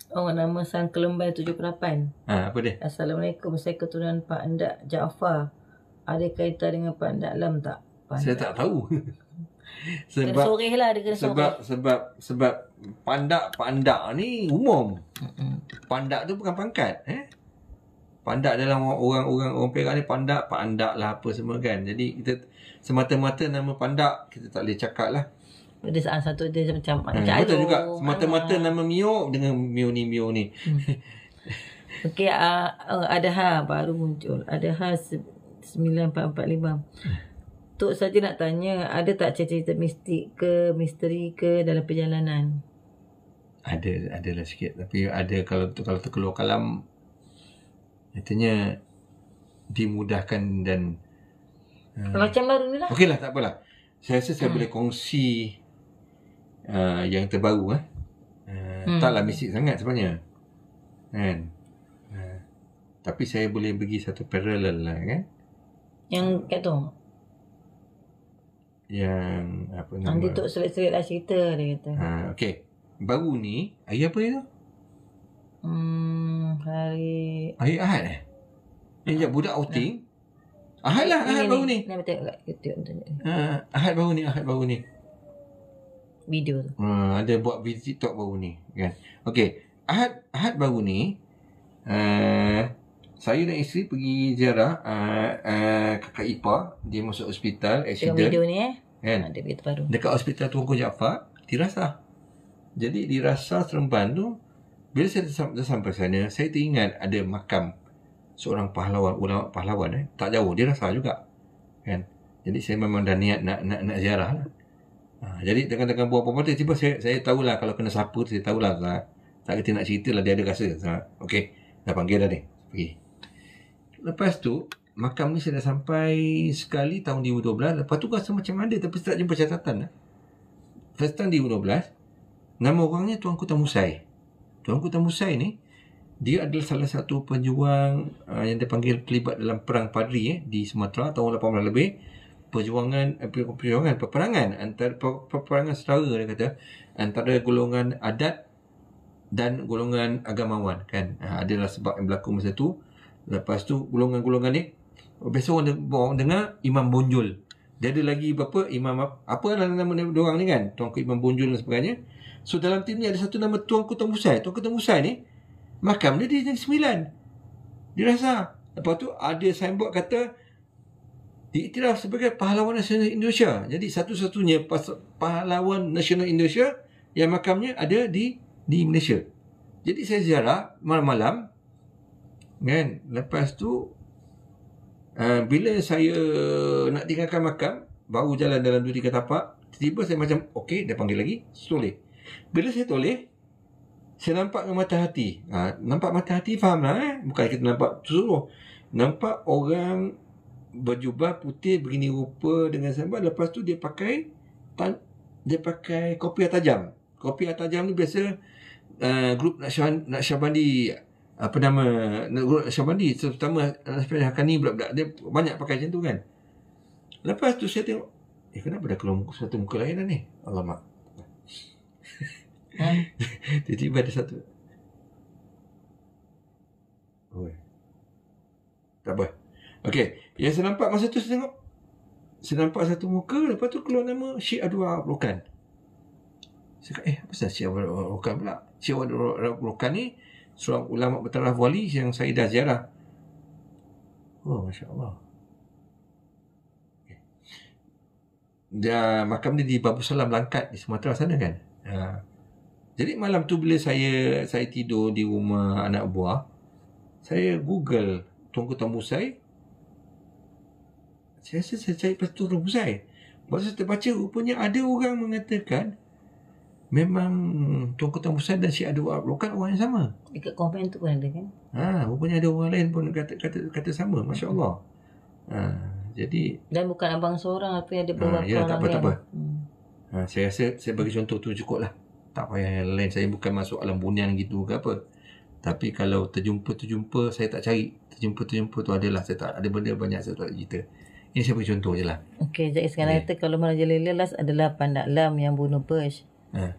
Nama sang Kelembai 78. Apa dia? Assalamualaikum, saya keturunan Pak Endak Jaafar. Ada kaitan dengan Pak Endak Lam tak? Saya tak tahu. Kena soreh lah, dia kena soreh. Sebab pandak ni umum. Pandak tu bukan pangkat. Pandak dalam orang Perak ni pandak, Pak Andak lah apa semua kan. Jadi kita semata-mata nama pandak kita tak boleh cakap lah. Dia satu dia macam betul juga. Semata-mata nama Mio dengan Mio ni. Okey, ada baru muncul. Ada 9445. Tok saja nak tanya, ada tak cerita misteri ke dalam perjalanan? Adalah sikit, tapi ada kalau terkeluar kalam katanya dimudahkan dan macam baru ni lah. Okeylah, tak apalah. Saya rasa saya boleh kongsi yang terbaru taklah mistik sangat sebenarnya. Kan? Tapi saya boleh bagi satu parallel lah kan. Yang kat tu. Yang apa nama? Nanti Tok selit-selit lah cerita dia kata. Okey. Baru ni hari apa itu? Hari Ahad Yang budak outing. Ahad lah, Ahad baru ni. Nak tengok kat YouTube tu. Ahad baru ni. Video tu. Ada buat video TikTok baru ni kan. Okey, Ahad baru ni saya dan isteri pergi ziarah kakak ipar. Dia masuk hospital accident. Tengok video ni kan? Ada video baru. Dekat hospital Tunku Jaafar dirasah. Jadi dirasah Seremban tu, bila saya dah sampai sana, saya teringat ada makam seorang pahlawan, ulama pahlawan tak jauh, dia rasa juga kan. Jadi saya memang dah niat nak ziarah lah. Jadi dengan buah apa-apa tiba saya tahulah kalau kena siapa tu, saya tahulah tak kata nak cerita lah, dia ada rasa. Okey, dah panggil dah ni, pergi. Lepas tu makam ni saya dah sampai sekali tahun 2012. Lepas tu rasa macam ada tapi tak jumpa catatan lah. First time 2012, nama orangnya Tuanku Tamusai. Tuanku Tamusai ni dia adalah salah satu pejuang yang dipanggil terlibat dalam perang Padri di Sumatera tahun 18 lebih. Peperangan antara peperangan setara dia kata antara golongan adat dan golongan agamawan kan. Adalah sebab yang berlaku masa tu. Lepas tu golongan-golongan ni biasa orang dengar Imam Bonjol. Dia ada lagi berapa imam apa lah nama dia orang ni kan. Tuanku Imam Bonjol dan sebagainya. So dalam tim ni ada satu nama Tuanku Tamusai. Tuanku Tamusai ni makam dia di Negeri 9. Dirasa. Lepas tu ada signboard kata diiktiraf sebagai pahlawan nasional Indonesia. Jadi satu-satunya pahlawan nasional Indonesia yang makamnya ada di Malaysia. Jadi saya ziarah malam-malam kan. Lepas tu bila saya nak tinggalkan makam, baru jalan dalam 2-3 tapak, tiba-tiba saya macam okey, dia panggil lagi, toleh. Bila saya toleh, saya nampak dengan mata hati. Nampak mata hati, faham lah bukan kita nampak suruh. Nampak orang berjubah putih begini rupa dengan sambar. Lepas tu dia pakai kopiah tajam. Kopiah tajam ni biasa grup Naqsyabandi, apa nama grup Naqsyabandi, terutama Naqsyabandi Haqqani budak-budak dia banyak pakai macam tu kan. Lepas tu saya tengok, kenapa dah keluar satu muka lain dah ni? Alamak. Tiba-tiba ada satu. Tak apa. Okey, yang saya nampak masa tu saya nampak satu muka. Lepas tu keluar nama Syekh Adwa Rokan. Saya kata, apa pasal Syekh Adwa Rokan pula? Syekh Adwa Rokan ni seorang ulama bertaraf wali yang saya dah ziarah. Masya Allah. Dia makam dia di Babu Salam Langkat di Sumatera sana kan. Jadi malam tu bila saya tidur di rumah anak buah, saya Google Tuanku Tamusai. Saya cari pasal Tuanku Tamusai. Masa saya terbaca, rupanya ada orang mengatakan memang Tuanku Tamusai dan Syekh Adwa Rokan orang yang sama. Dekat komen tu pun ada kan? Rupanya ada orang lain pun kata sama. Masya Allah. Jadi dan bukan abang seorang, tapi ada beberapa orang tak apa. Saya rasa saya bagi contoh tu cukup lah. Tak payah yang lain. Saya bukan masuk alam bunian gitu ke apa. Tapi kalau terjumpa saya tak cari. Terjumpa tu adalah saya tak ada benda banyak saya tak cerita. Ini saya beri contoh je lah. Okey, Zek Iskandar kata kalau Merajalela last adalah Pandak Lam yang bunuh Perch.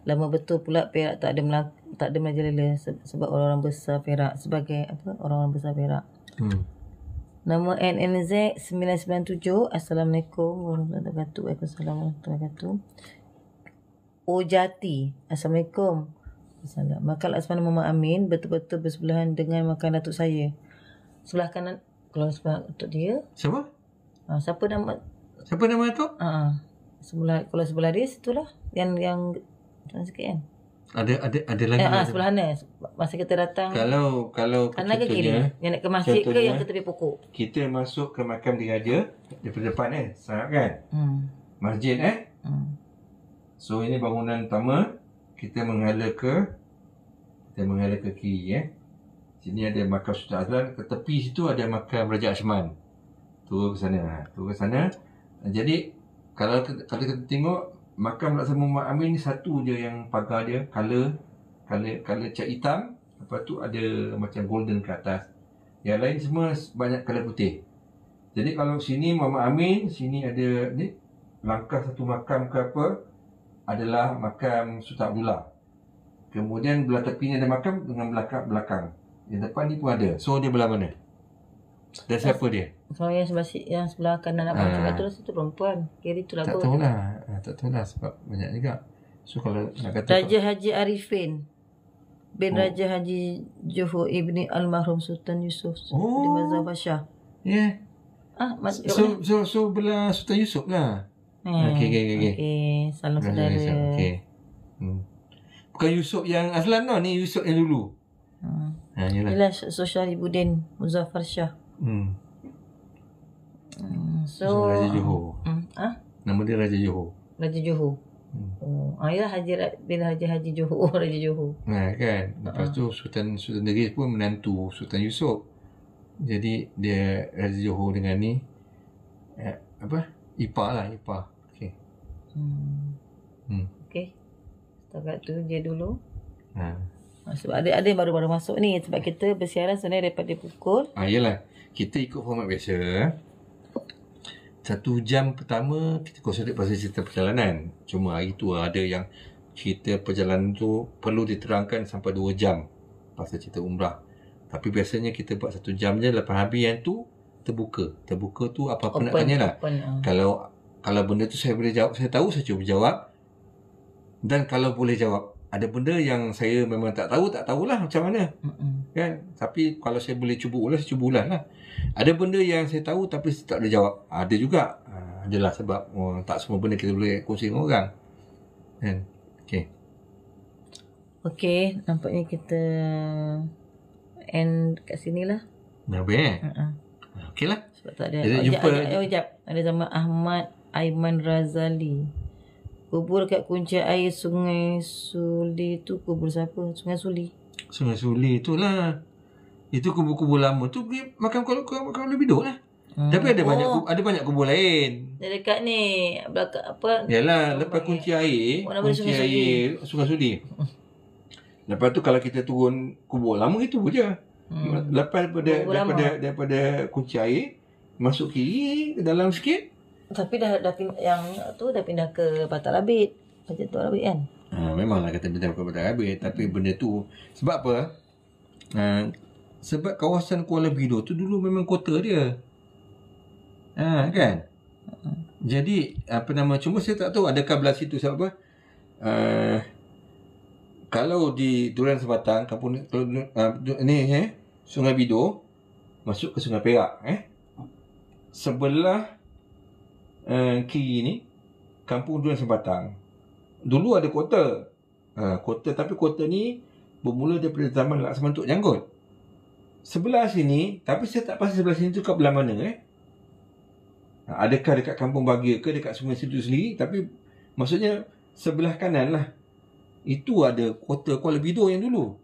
Lama betul pula Perak tak ada Merajalela sebab orang-orang besar Perak sebagai orang-orang besar Perak. Nama NNZ 997. Assalamualaikum warahmatullahi wabarakatuh. Waalaikumsalam warahmatullahi wabarakatuh. Ojati. Assalamualaikum. Assalamualaikum. Makam Laksamana Muhammad Amin betul-betul bersebelahan dengan makam datuk saya. Sebelah kanan, kalau sebelah datuk dia. Siapa? Siapa nama tu? Kalau sebelah dia situlah yang macam sikit kan. Ada lagi. Sebelah mana? Masa kita datang. Kalau kanan ke kiri? Yang nak ke masjid ke yang ke tepi pokok? Kita masuk ke makam diraja daripada depan sangat kan? Masjid So ini bangunan utama. Kita menghala ke kiri Sini ada makam Sultan Azlan. Ke tepi situ ada makam Raja Ashman. Turun ke sana. Jadi kalau kita tengok makam Laksamana Muhammad Amin ni satu je yang pagar dia color cat hitam. Lepas tu ada macam golden ke atas. Yang lain semua banyak color putih. Jadi kalau sini Muhammad Amin, sini ada ni langkah satu makam ke apa adalah makam Sultan Abdullah. Kemudian belah tepi ni ada makam dengan belakang. Yang depan ni pun ada. So dia belah mana? Dan siapa dia? Kalau yang sebelah kanan abang cakap tu situ perempuan. Kiri tu lagu. Tak tahulah sebab banyak juga. So kalau nak kata Raja Haji Arifin bin Raja Haji Johor Ibni Almarhum Sultan Yusof di Mazhab Shah. So belah Sultan Yusof lah. Okey. Salam saudara. Okey. Bukan Yusof yang Azlan tau, ni Yusof yang dulu. Yalah Sosial Ibudin Muzaffar Shah. So Raja Johor. Nama dia Raja Johor. Raja Johor. Yalah Haji Johor. Raja Johor. Kan. Lepas tu Sultan Negeri pun menantu Sultan Yusof. Jadi dia Raja Johor dengan ni Ipar. Okey. Okey. Setakat tu dia dulu. Sebab ada yang baru-baru masuk ni. Sebab kita bersiaran sebenarnya daripada pukul. Yelah. Kita ikut format biasa. 1 jam pertama kita konsentrate pasal cerita perjalanan. Cuma hari tu ada yang cerita perjalanan tu perlu diterangkan sampai 2 jam pasal cerita umrah. Tapi biasanya kita buat 1 jam je. Lepas habis yang tu terbuka. Terbuka tu apa-apa nak tanya lah. Kalau benda tu saya boleh jawab, saya tahu, saya cuba jawab. Dan kalau boleh jawab, ada benda yang saya memang tak tahulah macam mana. Kan? Tapi kalau saya boleh cuba ulas, saya cuba ulas lah. Ada benda yang saya tahu tapi saya tak boleh jawab. Ada juga. Adalah sebab tak semua benda kita boleh kongsi dengan orang. Kan? Okey, nampaknya kita end kat sini lah. Habis okey lah. Sebab tak ada. Sekejap. Ada zaman Ahmad Aiman Razali. Kubur kat kunci air Sungai Suli tu kubur siapa? Sungai Suli tu lah. Itu kubur-kubur lama tu makam kalau biduk lah. Tapi ada banyak kubur lain. Dia dekat ni belakang apa? Yalah, lepas kunci air Sungai Suli. Lepas tu kalau kita turun kubur lama itu je. Lepas daripada kunci air masuk kiri ke dalam sikit. Tapi dah pindah ke Batak Labit. Batak Labit kan? Memanglah kata pindah ke Batak Labit. Tapi benda tu sebab apa? Sebab kawasan Kuala Bido tu dulu memang kota dia. Kan? Jadi cuma saya tak tahu adakah belah situ sebab apa? Kalau di Durian Sebatang, kampung Sungai Bido masuk ke Sungai Perak, sebelah kiri ni kampung Durian Sebatang. Dulu ada kota. Tapi kota ni bermula daripada zaman Laksamana Tok Janggut. Sebelah sini, tapi saya tak pasti sebelah sini tu kat belah mana adakah dekat Kampung Bahagia ke dekat Sungai situ sendiri, tapi maksudnya sebelah kanan lah. Itu ada kota Kuala Bido yang dulu.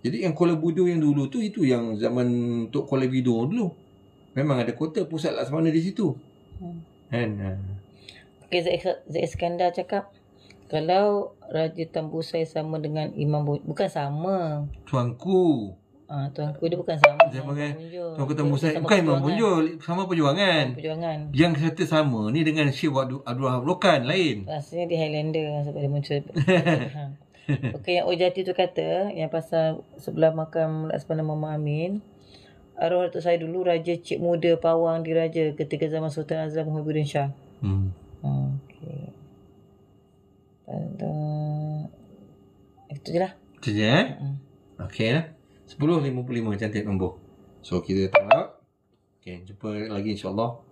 Jadi yang Kuala Bido yang dulu tu, itu yang zaman Tok Kuala Bido dulu. Memang ada kota pusat Laksamana di situ. Okay, Zek Iskandar cakap kalau Raja Tambusai sama dengan Imam Bukan sama. Tuanku. Tuanku dia bukan sama Sama kan? Munjul. Tuanku temu saya. Sama Bukan Imam perjuangan. Munjul. Sama perjuangan. Perjuangan. Yang kata sama ni dengan Syekh Abdul Wahab Lokan lain. Rasanya dia Highlander sebab dia muncul. Okey, yang Ojati tu kata yang pasal sebelah makam Laksamana Muhammad Amin. Arwah Datuk saya dulu Raja Cik Muda Pawang Diraja ketika zaman Sultan Azam Muhyiddin Shah. Okey. Itu je lah. Itu je Okey lah. 10.55 cantik nombor. So kita tengok. Okey, jumpa lagi insyaAllah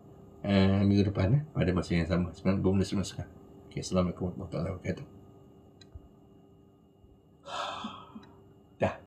minggu depan pada masa yang sama. 9:19. Okey, Assalamualaikum warahmatullahi wabarakatuh.